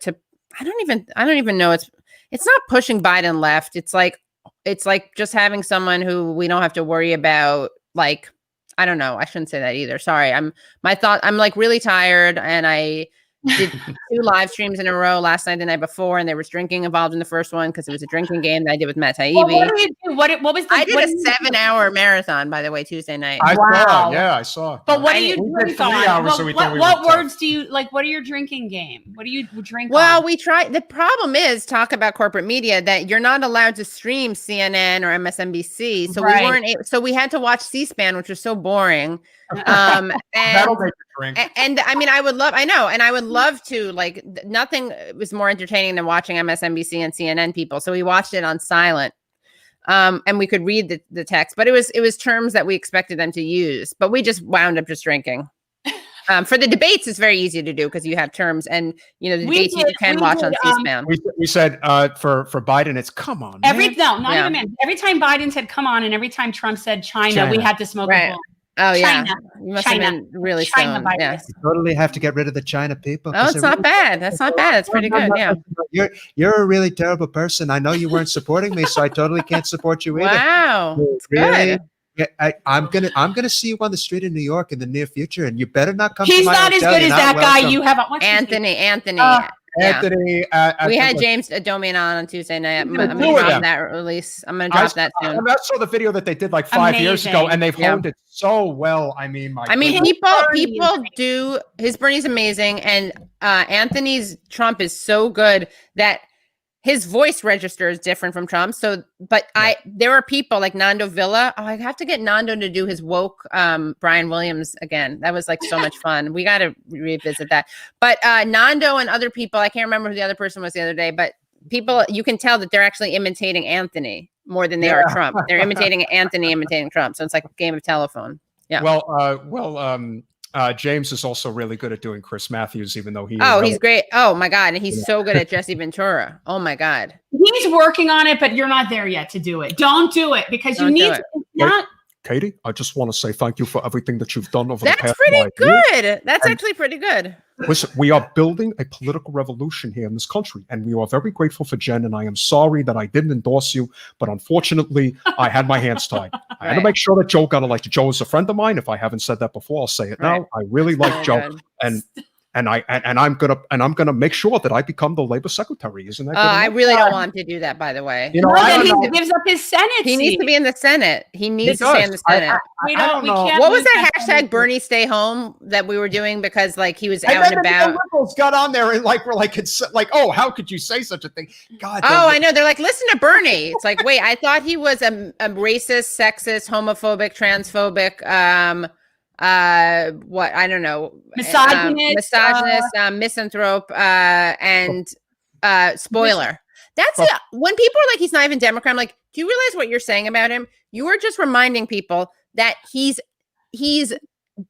don't even know. It's not pushing Biden left. It's just having someone who we don't have to worry about. I don't know. I shouldn't say that either. Sorry. I'm really tired, and did 2 live streams in a row last night, the night before, and there was drinking involved in the first one because it was a drinking game that I did with Matt Taibbi. Well, what do you do? What was the? I did what a do you do? 7-hour marathon, by the way, Tuesday night. I Wow. saw. Yeah, I saw. But what I do you did- we drink did 3 on? hours, so we thought we What were tough. words do you like? What are your drinking game? What do you drink Well, on? we tried. The problem is, talk about corporate media, that you're not allowed to stream CNN or MSNBC. So Right. we weren't able, so we had to watch C-SPAN, which was so boring. That'll And make you drink. and I mean, I would love to, like, nothing was more entertaining than watching MSNBC and CNN people. So we watched it on silent. And we could read the text, but it was terms that we expected them to use, but we just wound up just drinking. For the debates, it's very easy to do because you have terms, and the debates you can watch on C-SPAN. We said for Biden, it's come on. Not Yeah. even man. Every time Biden said "come on" and every time Trump said China. we China. had to smoke Right. a blunt. Oh yeah, China. you must China. have been really China stoned. virus. Yeah. Totally have to get rid of the China people. Oh, 'cause it's they're not bad. That's not bad. It's pretty good. Yeah. You're a really terrible person. I know you weren't supporting me, so I totally can't support you either. Wow. It's Really? good. Yeah, I'm gonna see you on the street in New York in the near future, and you better not come. He's to my not as hotel. good You're as not that guy welcome. you have. What's his name? Anthony. Uh, Yeah. Anthony. We had James Adomian on Tuesday night. I'm Yeah, gonna two of drop them. that release. I'm gonna drop that soon. I saw the video that they did like 5 years ago, Amazing. and they've Yeah. honed it so well. I mean, Bernie people do his Bernie's amazing, and Anthony's Trump is so good that his voice register is different from Trump. So, but there are people like Nando Villa. Oh, I have to get Nando to do his woke Brian Williams again. That was like so much fun. We got to revisit that. But Nando and other people, I can't remember who the other person was the other day, but people, you can tell that they're actually imitating Anthony more than they are Trump. They're imitating Anthony, imitating Trump. So it's like a game of telephone. Yeah. James is also really good at doing Chris Matthews, even though he's great. Oh my God. And he's so good at Jesse Ventura. Oh my God. He's working on it, but you're not there yet to do it. Don't do it because Don't you do need it. to. Not Katie, I just want to say thank you for everything that you've done over the That's past pretty 5 years. good. That's And- actually pretty good. Listen, we are building a political revolution here in this country, and we are very grateful for Jen. And I am sorry that I didn't endorse you, but unfortunately, I had my hands tied. I had to Right. make sure that Joe got elected. Joe is a friend of mine. If I haven't said that before, I'll say it Right. now. I really like Very Joe, good. and I'm gonna make sure that I become the labor secretary. Isn't that good? I enough? really don't want him to do that, by the way. You know, more I than don't he know. gives up his Senate He needs to seat. be in the Senate. He needs to does. stay in the Senate. We I don't. don't We know. can't. What was lose that Senate. hashtag Bernie stay home that we were doing because like he was And out and then the about? liberals got on there and like were like, it's like, oh, how could you say such a thing? God. Oh, I know. They're like, listen to Bernie. It's like, wait, I thought he was a racist, sexist, homophobic, transphobic, what I don't know, Misogynist, misanthrope, and spoiler. That's it. When people are like, he's not even Democrat, I'm like, do you realize what you're saying about him? You are just reminding people that he's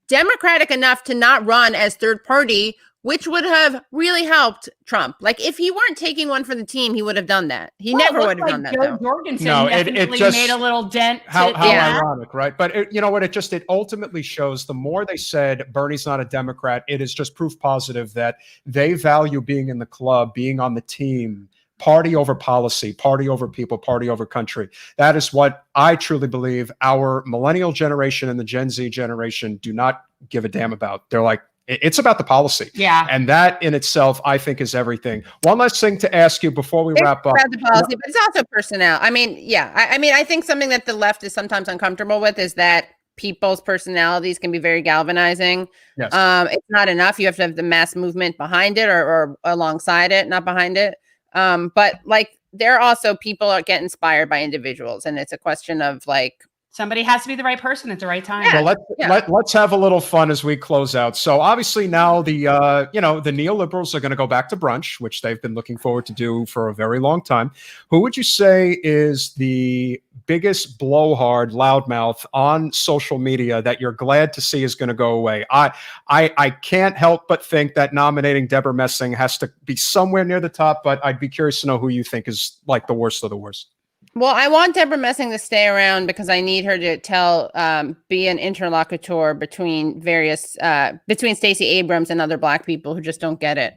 Democratic enough to not run as third party, which would have really helped Trump. Like if he weren't taking one for the team, he would have done that. He Well, it never looks would have like done that Joe though. Jorgensen No, it definitely just- made a little dent. How Yeah. ironic, right? But you know what? It ultimately shows the more they said Bernie's not a Democrat, it is just proof positive that they value being in the club, being on the team, party over policy, party over people, party over country. That is what I truly believe our millennial generation and the Gen Z generation do not give a damn about. They're like, it's about the policy. Yeah. And that in itself, I think, is everything. One last thing to ask you before we wrap up. About the policy, but it's also personnel. I mean, yeah. I mean, I think something that the left is sometimes uncomfortable with is that people's personalities can be very galvanizing. Yes. It's not enough. You have to have the mass movement behind it or alongside it, not behind it. But like there are also people that get inspired by individuals, and it's a question of like Somebody has to be the right person at the right time. Yeah. Well, let's have a little fun as we close out. So obviously now the the neoliberals are going to go back to brunch, which they've been looking forward to do for a very long time. Who would you say is the biggest blowhard, loudmouth on social media that you're glad to see is going to go away? I can't help but think that nominating Deborah Messing has to be somewhere near the top, but I'd be curious to know who you think is like the worst of the worst. Well, I want Deborah Messing to stay around because I need her to be an interlocutor between between Stacey Abrams and other Black people who just don't get it.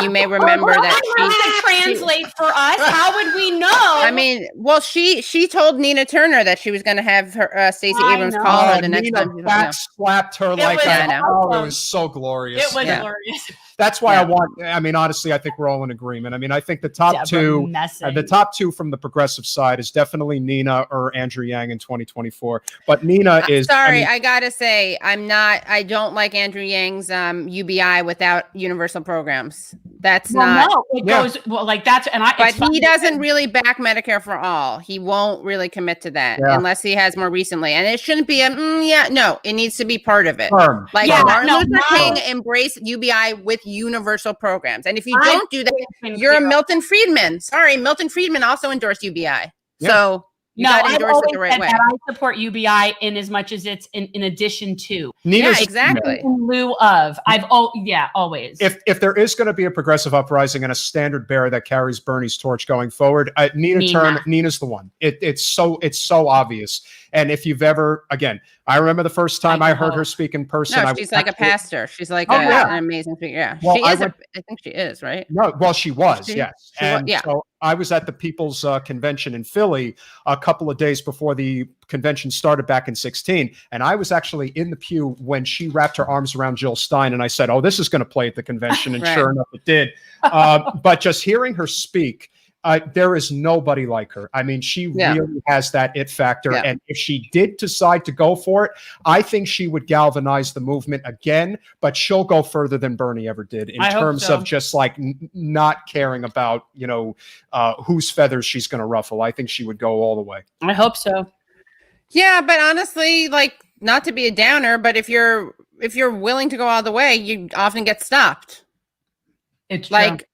You may remember that to translate for us. How would we know? I mean, well, she told Nina Turner that she was going to have her Stacey I Abrams know. call her the next Nina time. back slapped her like was that. awesome. Oh, it was so glorious. It was Yeah. glorious. That's why Yeah. I mean, honestly, I think we're all in agreement. I mean, I think the top Deborah two, Messing. the top two from the progressive side is definitely Nina or Andrew Yang in 2024. But Nina is, Sorry, I mean, I gotta say, I don't like Andrew Yang's UBI without universal programs. That's well, not. no, it Yeah. goes well. Like that's and I. But it's funny he doesn't because- really back Medicare for all. He won't really commit to that Yeah. unless he has more recently. And it shouldn't be a no. It needs to be part of it. firm. Like Yeah, Martin no, Luther mine- King embraced UBI with universal programs. And if you I've don't do that, been you're a clear- Milton Friedman. Sorry, Milton Friedman also endorsed UBI. Yeah. So you No, got to I've endorse it always the right said way. that I support UBI in as much as it's in addition to, Nina's, Yeah, exactly. in lieu of. Always. if there is going to be a progressive uprising and a standard bearer that carries Bernie's torch going forward, Nina's the one. It's so obvious. And if you've ever, again, I remember the first time I heard her speak in person. No, I she's was like a actually- pastor. She's like Oh, yeah. an amazing speaker. Yeah, Well, she I is. went- I think she is, right? No, well, she was, She- yes. she wa- And yeah. so I was at the People's Convention in Philly a couple of days before the convention started back in 16. And I was actually in the pew when she wrapped her arms around Jill Stein. And I said, oh, this is going to play at the convention. And Right. sure enough, it did. But just hearing her speak, there is nobody like her. I mean, she Yeah. really has that it factor. Yeah. And if she did decide to go for it, I think she would galvanize the movement again, but she'll go further than Bernie ever did in I hope terms so. of just like not caring about, whose feathers she's going to ruffle. I think she would go all the way. I hope so. Yeah, but honestly, like not to be a downer, but if you're willing to go all the way, you often get stopped. It's Like,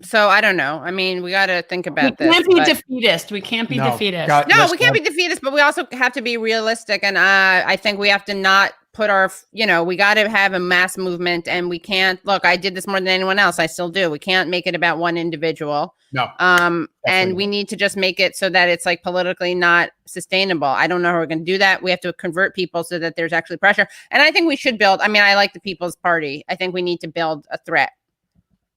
so I don't know. I mean, we got to think true. about We this. can't be but- defeatist. We can't be No, defeatist. God- No, we listen, can't be defeatist, but we also have to be realistic. And I think we have to not put we got to have a mass movement, and we can't look. I did this more than anyone else. I still do. We can't make it about one individual. No. And Definitely we not. need to just make it so that it's like politically not sustainable. I don't know how we're going to do that. We have to convert people so that there's actually pressure. And I think we should build. I mean, I like the People's Party. I think we need to build a threat.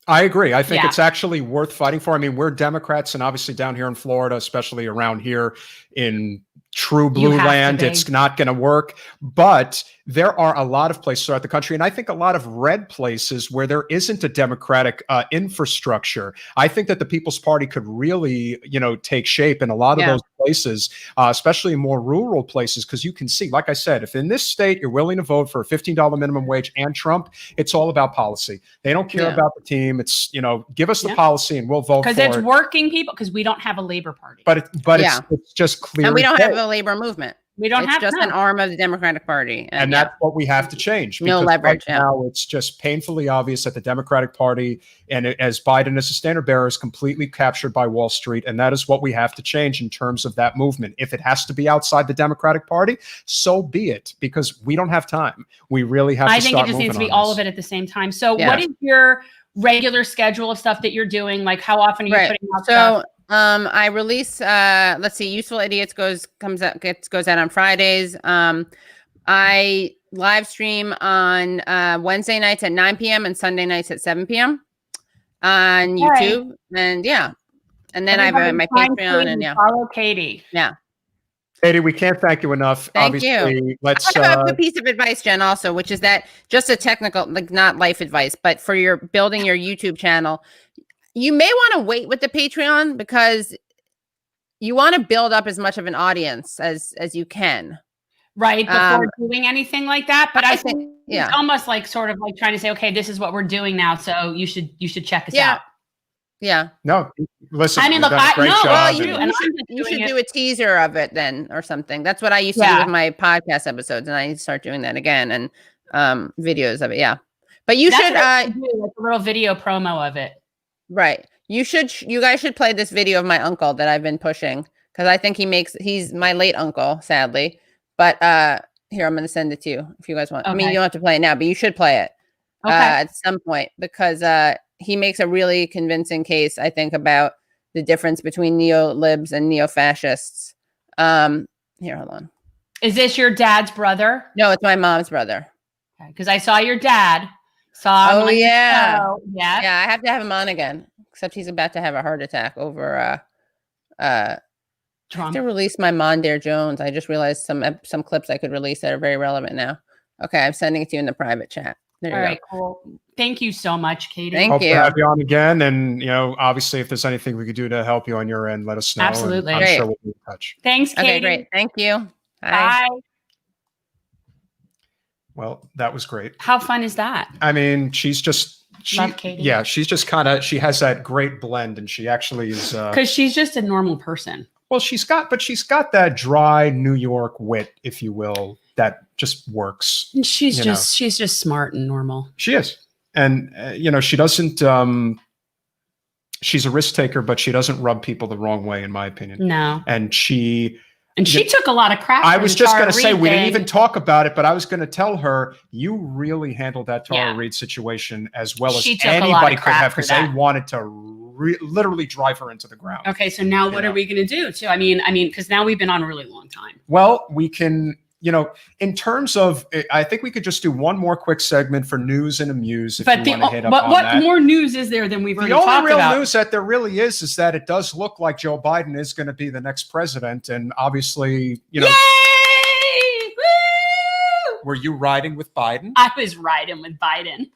I agree. I think Yeah. it's actually worth fighting for. I mean, we're Democrats, and obviously down here in Florida, especially around here in true blue have to land, be. it's not going to work. But there are a lot of places throughout the country, and I think a lot of red places where there isn't a Democratic infrastructure. I think that the People's Party could really, take shape in a lot of Yeah. those places, especially in more rural places, because you can see, like I said, if in this state you're willing to vote for a $15 minimum wage and Trump, it's all about policy. They don't care Yeah. about the team. It's, give us the Yeah. policy and we'll vote for Because it's it. working people. Because we don't have a labor party. But Yeah. it's just clear. And we as don't day. have a labor movement. we don't It's have just no. an arm of the Democratic Party. And yeah. that's what we have to change. No because leverage, right yeah. now it's just painfully obvious that the Democratic Party, and as Biden as a standard bearer, is completely captured by Wall Street. And that is what we have to change in terms of that movement. If it has to be outside the Democratic Party, so be it, because we don't have time. We really have I to think it start just needs to be moving on all this. of it at the same time. So Yeah. what is your regular schedule of stuff that you're doing? Like how often are you Right. putting out stuff? So I release let's see, Useful Idiots goes out on Fridays. I live stream on Wednesday nights at 9 p.m. and Sunday nights at 7 p.m. on All right. YouTube. And yeah. And then I have Everybody my find Patreon Katie, and yeah. follow Katie. Katie, we can't thank you enough. Thank you. Obviously, let's I have a piece of advice, Jen, also, which is that just a technical, like not life advice, but for your building your YouTube channel, you may want to wait with the Patreon because you want to build up as much of an audience as you can. Right before doing anything like that. But I think yeah. it's almost like sort of like trying to say, okay, this is what we're doing now. So you should check us Yeah. out. Yeah. no, listen. I mean, you've look, done a great no, job, well, and- you, and I'm just You doing should it. do a teaser of it then or something. That's what I used to do Yeah. with my podcast episodes, and I need to start doing that again and videos of it. Yeah. But you That's should what I should do, like a little video promo of it. right. You guys should play this video of my uncle that I've been pushing because I think he's my late uncle, sadly. But here, I'm going to send it to you if you guys want. I mean, Okay. you don't have to play it now, but you should play it Okay. at some point because he makes a really convincing case, I think, about the difference between neo-libs and neo-fascists. Here, hold on. Is this your dad's brother? No, it's my mom's brother. Because I saw your dad. Saw him Oh, on your yeah. show. Yeah. Yeah, I have to have him on again, except he's about to have a heart attack over I have Trump. to release my Mondaire Jones. I just realized some clips I could release that are very relevant now. Okay, I'm sending it to you in the private chat. There All you right, cool. Thank you so much, Katie. Thank Hope you. to have you on again. And, obviously, if there's anything we could do to help you on your end, let us know. and Absolutely. I'm Great. sure we'll be in touch. Thanks, go. Katie. Okay, great. Thank you. Bye. Bye. Well, that was great. How fun is that? I mean, she's just, Love Katie. yeah, she's just she has that great blend, and she actually is, Because she's just a normal person. well, she's got that dry New York wit, if you will, that just works. And she's You just smart and normal. She is. And, she doesn't, she's a risk taker, but she doesn't rub people the wrong way, in my opinion. No. And she took a lot of crap. I from was the just Tara going to say, Reid we didn't thing. even talk about it, but I was going to tell her, you really handled that Tara Yeah. Reid situation as well as She took a lot of anybody could crap have, for because they that. wanted to literally drive her into the ground. Okay, so now what You are we going to do? Too? I mean, because now we've been on a really long time. Well, we can, in terms of, I think we could just do one more quick segment for news and amuse if But you want to hit up on what that. more news is there than we've already The only talked real about? news that there really is that it does look like Joe Biden is going to be the next president. And obviously, Yay! Woo! were you riding with Biden? I was riding with Biden.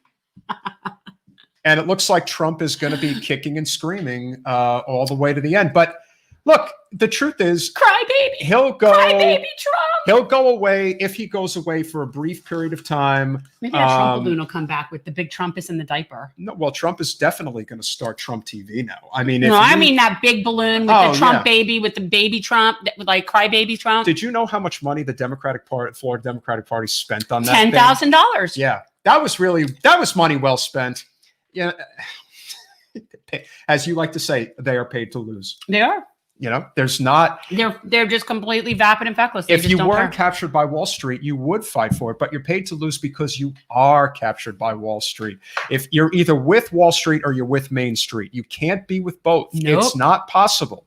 And it looks like Trump is going to be kicking and screaming all the way to the end. But look, the truth is, Cry baby. he'll go. Cry baby Trump. He'll go away if he goes away for a brief period of time. Maybe that Trump balloon will come back with the big Trumpus in the diaper. No, well, Trump is definitely going to start Trump TV now. I mean, I mean that big balloon with Oh, the Trump yeah. baby, with the baby Trump, like cry baby Trump. Did you know how much money the Florida Democratic Party spent on that? thing? $10,000. Yeah, that was money well spent. Yeah, as you like to say, they are paid to lose. They are. There's not. They're just completely vapid and feckless. They If just you don't weren't care. captured by Wall Street, you would fight for it, but you're paid to lose because you are captured by Wall Street. If you're either with Wall Street or you're with Main Street, you can't be with both. Nope. It's not possible.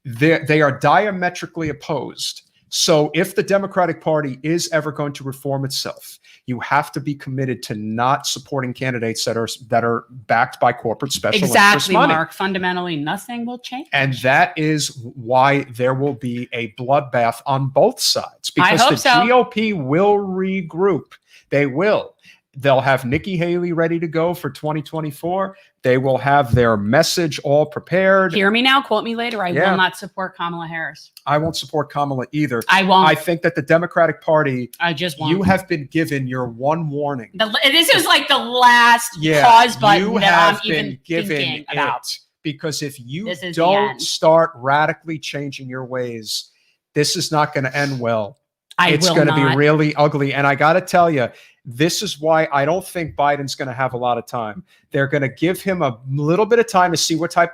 They are diametrically opposed. So if the Democratic Party is ever going to reform itself, you have to be committed to not supporting candidates that are backed by corporate special interest Exactly, money. Mark. Fundamentally, nothing will change. And that is why there will be a bloodbath on both sides, because hope the so. GOP will regroup. They will. They'll have Nikki Haley ready to go for 2024. They will have their message all prepared. Hear me now, quote me later. I Yeah. will not support Kamala Harris. I won't support Kamala either. I won't. I think that the Democratic Party, I just won't. you have been given your one warning. This is like the last Yeah, pause button you that have I'm been even given thinking about. it, because if you This is the don't end. start radically changing your ways, this is not going to end well. It's will going to be not. really ugly. And I got to tell you, this is why I don't think Biden's going to have a lot of time. They're going to give him a little bit of time to see what type,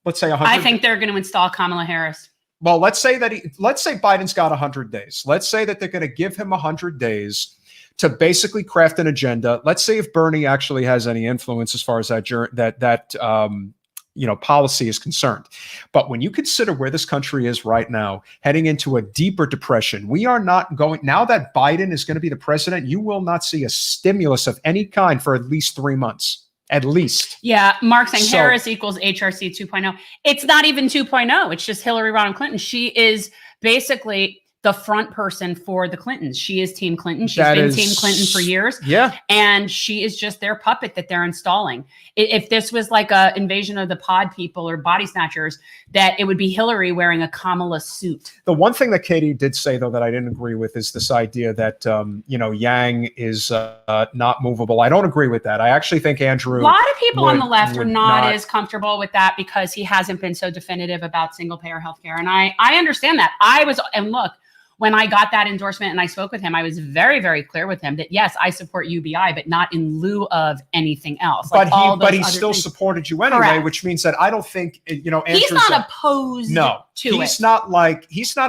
let's say 100. I think they're going to install Kamala Harris. Well, let's say Biden's got 100 days. Let's say that they're going to give him 100 days to basically craft an agenda. Let's say if Bernie actually has any influence as far as that policy is concerned. But when you consider where this country is right now, heading into a deeper depression, we are not going, now that Biden is going to be the president, you will not see a stimulus of any kind for at least 3 months. At least. Yeah, Mark saying So- Harris equals HRC 2.0. It's not even 2.0. It's just Hillary Rodham Clinton. She is basically the front person for the Clintons. She is Team Clinton. She's been Team Clinton for years. Yeah. And she is just their puppet that they're installing. If this was like a invasion of the pod people or body snatchers, that it would be Hillary wearing a Kamala suit. The one thing that Katie did say, though, that I didn't agree with is this idea that, Yang is not movable. I don't agree with that. I actually think Andrew. A lot of people on the left are would not as comfortable with that because he hasn't been so definitive about single payer healthcare. And I understand that. And look, when I got that endorsement and I spoke with him, I was very, very clear with him that yes, I support UBI, but not in lieu of anything else. But Like he still things. supported you anyway, Correct. which means that I don't think, Andrew's He's not opposed to he's it. not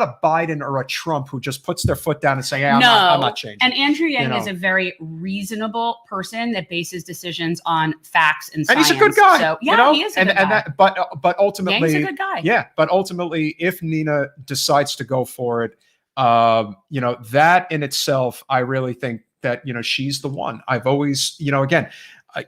a Biden or a Trump who just puts their foot down and say, hey, I'm not changing. And Andrew Yang You know. is a very reasonable person that bases decisions on facts and And science. he's a good guy. So yeah, he is a and, good and guy. that, but ultimately, Yang's a good guy. yeah. But ultimately, if Nina decides to go for it, that in itself, I really think that she's the one. I've always, again,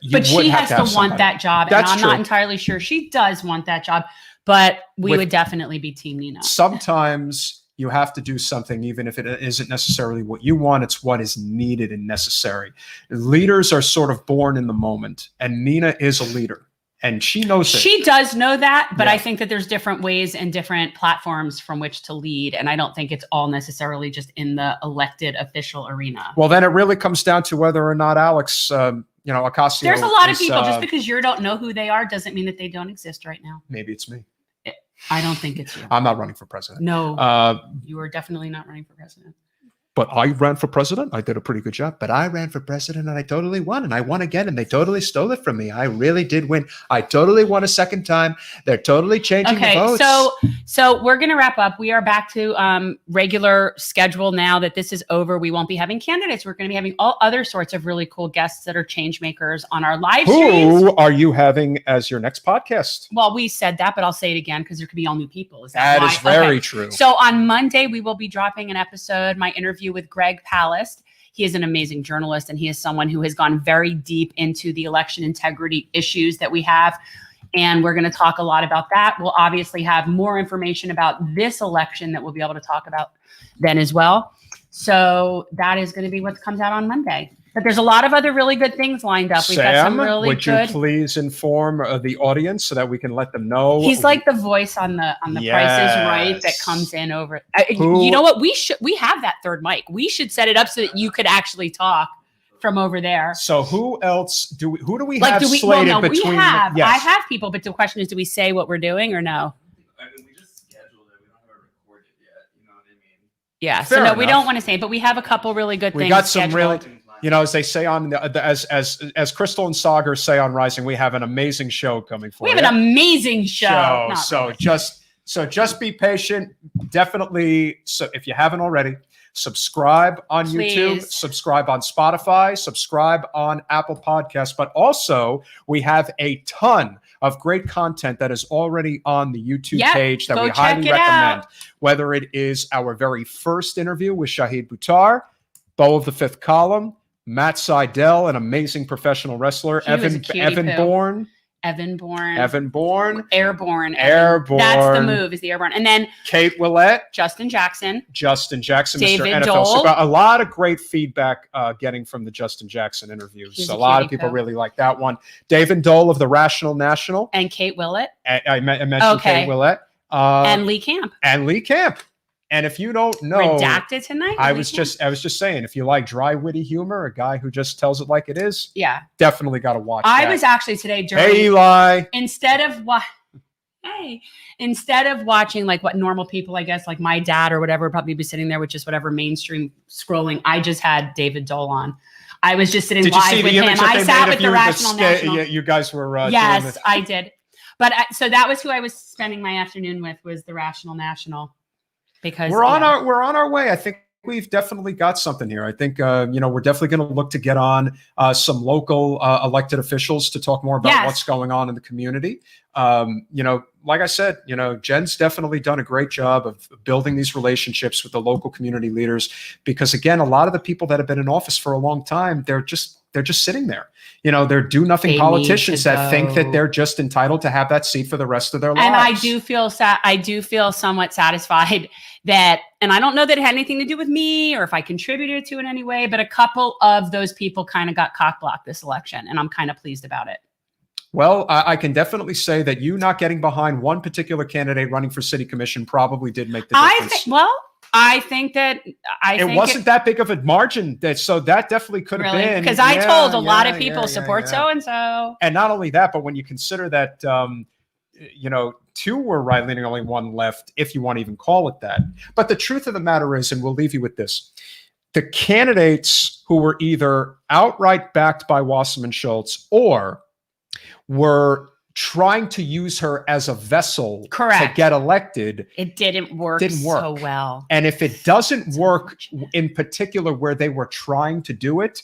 you But would she have has to to have want somebody. that job. That's and I'm true. not entirely sure she does want that job, but we With- would definitely be Team Nina. Sometimes you have to do something, even if it isn't necessarily what you want. It's what is needed and necessary. Leaders are sort of born in the moment, and Nina is a leader. And she knows it. She does know that, but Yeah. I think that there's different ways and different platforms from which to lead. And I don't think it's all necessarily just in the elected official arena. Well, then it really comes down to whether or not Alex, Ocasio. There's a lot of is, people, just because you don't know who they are doesn't mean that they don't exist right now. Maybe it's me. I don't think it's you. I'm not running for president. No, you are definitely not running for president. But I ran for president. I did a pretty good job. But I ran for president and I totally won, and I won again, and they totally stole it from me. I really did win. I totally won a second time. They're totally changing the Okay, votes. so we're gonna wrap up. We are back to regular schedule now that this is over. We won't be having candidates. We're gonna be having all other sorts of really cool guests that are change makers on our live streams. Who are you having as your next podcast? Well, we said that, but I'll say it again because there could be all new people. Is That why? is very Okay. true. So on Monday, we will be dropping an episode, my interview with Greg Palast. He is an amazing journalist, and he is someone who has gone very deep into the election integrity issues that we have. And we're going to talk a lot about that. We'll obviously have more information about this election that we'll be able to talk about then as well. So that is going to be what comes out on Monday. But there's a lot of other really good things lined up. We've got some Sam, really would good. you please inform the audience so that we can let them know? He's like the voice on the Price is Right that Yes. comes in over. Who- You know what? We have that third mic. We should set it up so that you could actually talk from over there. So who else do we? Who do we Like, have do we? slated Well, no, between? we have. Yes. I have people, but the question is, do we say what we're doing or no? I mean, we just scheduled it. We don't have it recorded yet. You know what I mean? Yeah. Fair so no, we enough. don't want to say, but we have a couple really good We things. got some scheduled. really, as they say on as Crystal and Sagar say on Rising, we have an amazing show coming for We you. have an amazing show. Not So really. just be patient. Definitely. So if you haven't already, subscribe on YouTube, Please. subscribe on Spotify, subscribe on Apple Podcasts. But also, we have a ton of great content that is already on the YouTube Yep, page that go we check highly it recommend. out. Whether it is our very first interview with Shahid Buttar, Beau of the Fifth Column, Matt Seidel, an amazing professional wrestler, He was a Evan cutie poo. Bourne, Evan Bourne. Airborne, That's the move. Is the Airborne, and then Kate Willett, Justin Jackson. Justin Jackson, David Mr. NFL. Dole. So got a lot of great feedback getting from the Justin Jackson interviews. He's So a a lot of cutie people poo. really like that one. David Dole of the Rational National. And Kate Willett I mentioned Okay. Kate Willett. and Lee Camp. And Lee Camp. And if you don't know, Redacted tonight. I Lee was Camp? just saying, if you like dry, witty humor, a guy who just tells it like it is, Yeah. definitely got to watch I that. was actually today during Hey, Eli. instead of watching like what normal people, I guess, like my dad or whatever, would probably be sitting there with just whatever mainstream scrolling. I just had David Dole on. I was just sitting Did you live see with the him. image that I they sat made with of the you? Rational National. Yeah, you guys were doing Yes, this. I did. But so that was who I was spending my afternoon with, was the Rational National, because we're on our way. I think we've definitely got something here. I think we're definitely going to look to get on some local elected officials to talk more about Yes. what's going on in the community. Like I said, Jen's definitely done a great job of building these relationships with the local community leaders, because again, a lot of the people that have been in office for a long time, they're just sitting there. They're do-nothing They need politicians to that think that go. they're just entitled to have that seat for the rest of their lives. And I do feel I do feel somewhat satisfied that, and I don't know that it had anything to do with me or if I contributed to it in any way, but a couple of those people kind of got cock blocked this election, and I'm kind of pleased about it. Well, I can definitely say that you not getting behind one particular candidate running for city commission probably did make the difference. I think that it wasn't that big of a margin, so that definitely could have really, been, because I told a lot of yeah, people yeah, support yeah. so and so. And not only that, but when you consider that, two were right-leaning, only one left, if you want to even call it that. But the truth of the matter is, and we'll leave you with this, the candidates who were either outright backed by Wasserman Schultz or were trying to use her as a vessel to Correct. get elected, It didn't work so well. and if it doesn't work in particular where they were trying to do it,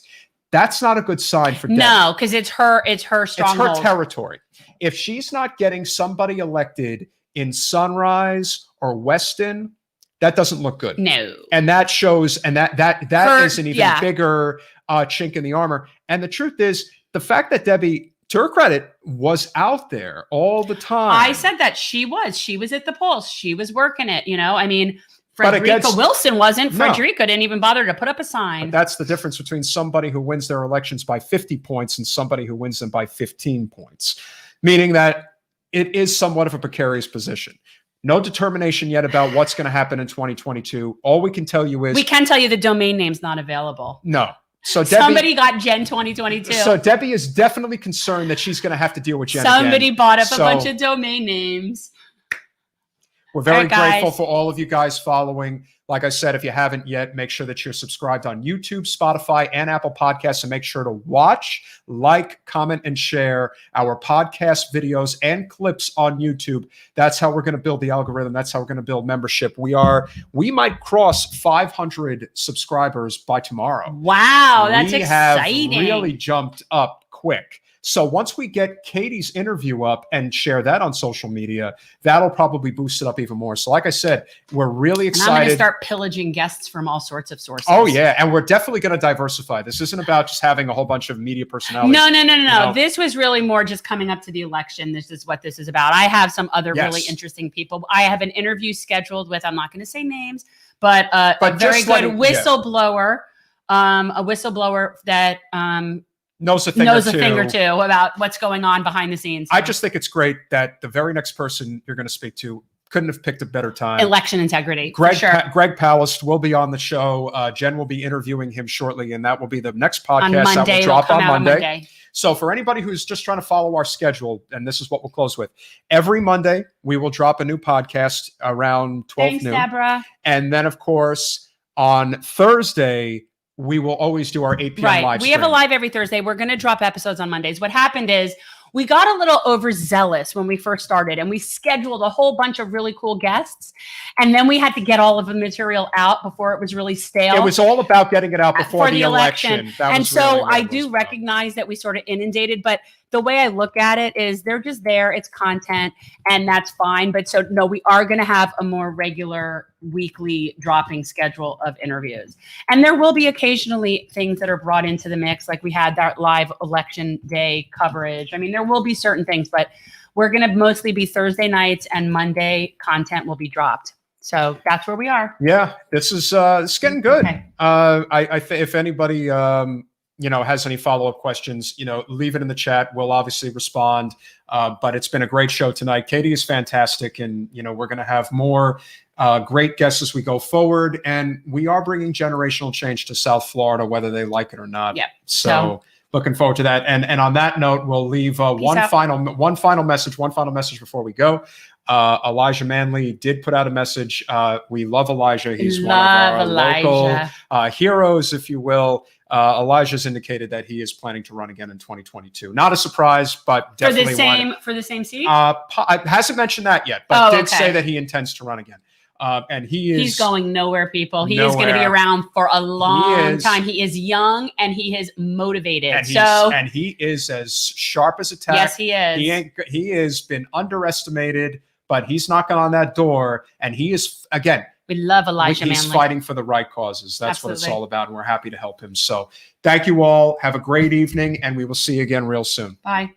that's not a good sign for Debbie. No, because it's her It's stronghold. her territory. If she's not getting somebody elected in Sunrise or Weston, that doesn't look good. No. And that shows, and that Her- is an even yeah. bigger chink in the armor. And the truth is, the fact that Debbie, to her credit, was out there all the time. I said that she was at the polls. She was working it, I mean, Frederica against- Wilson wasn't. No. Frederica didn't even bother to put up a sign. But that's the difference between somebody who wins their elections by 50 points and somebody who wins them by 15 points, meaning that it is somewhat of a precarious position. No determination yet about what's going to happen in 2022. All we can tell you is We can tell you the domain name's not available. no. So Debbie, Somebody got Gen 2022. So Debbie is definitely concerned that she's going to have to deal with Jen Somebody again. bought up a So bunch of domain names. We're very All right, guys. grateful for all of you guys following. Like I said, if you haven't yet, make sure that you're subscribed on YouTube, Spotify, and Apple Podcasts, and make sure to watch, like, comment, and share our podcast videos and clips on YouTube. That's how we're going to build the algorithm. That's how we're going to build membership. We might cross 500 subscribers by tomorrow. Wow, that's we exciting. have really jumped up quick. So once we get Katie's interview up and share that on social media, that'll probably boost it up even more. So like I said, we're really And I'm going to excited. start pillaging guests from all sorts of sources. Oh yeah, and we're definitely going to diversify. This isn't about just having a whole bunch of media personalities. No. know? This was really more just coming up to the election. This is what this is about. I have some other really Yes. interesting people. I have an interview scheduled with, I'm not going to say names, but a But very just good letting- yeah. whistleblower, a whistleblower that knows a thing knows or a two. thing or two about what's going on behind the scenes. I just think it's great that the very next person you're going to speak to couldn't have picked a better time. Election integrity. Greg, for sure. Greg Palast will be on the show. Jen will be interviewing him shortly, and that will be the next podcast On that Monday, will it'll drop come on out on Monday. Monday. So for anybody who's just trying to follow our schedule, and this is what we'll close with, every Monday we will drop a new podcast around 12 Thanks, noon. Deborah. And then, of course, on Thursday, we will always do our 8 p.m. Right. live We have a stream. live every Thursday. We're going to drop episodes on Mondays. What happened is we got a little overzealous when we first started and we scheduled a whole bunch of really cool guests. And then we had to get all of the material out before it was really stale. It was all about getting it out before for the election. That And was so really what I it was do about. recognize that we sort of inundated, but the way I look at it is they're just there. It's content and that's fine. But so no, we are going to have a more regular weekly dropping schedule of interviews. And there will be occasionally things that are brought into the mix. Like we had that live election day coverage. I mean, there will be certain things, but we're going to mostly be Thursday nights and Monday content will be dropped. So that's where we are. Yeah, this is it's getting good. Okay. If anybody has any follow-up questions, leave it in the chat. We'll obviously respond. But it's been a great show tonight. Katie is fantastic, and we're going to have more great guests as we go forward. And we are bringing generational change to South Florida, whether they like it or not. Yep. So looking forward to that. And on that note, we'll leave one out. final message before we go. Elijah Manley did put out a message. We love Elijah. He's one of our local heroes, if you will. Elijah's indicated that he is planning to run again in 2022. Not a surprise, but definitely for the same seat. hasn't mentioned that yet, but did okay. say that he intends to run again. And He's going nowhere, people. He is going to be nowhere. around for a long is. time. He is young and he is motivated. and he is as sharp as a tack. Yes, he is. He has been underestimated, but he's knocking on that door, and he is again. We love Elijah He's Manley. fighting for the right causes. That's what it's Absolutely. all about, and we're happy to help him. So thank you all. Have a great evening, and we will see you again real soon. Bye.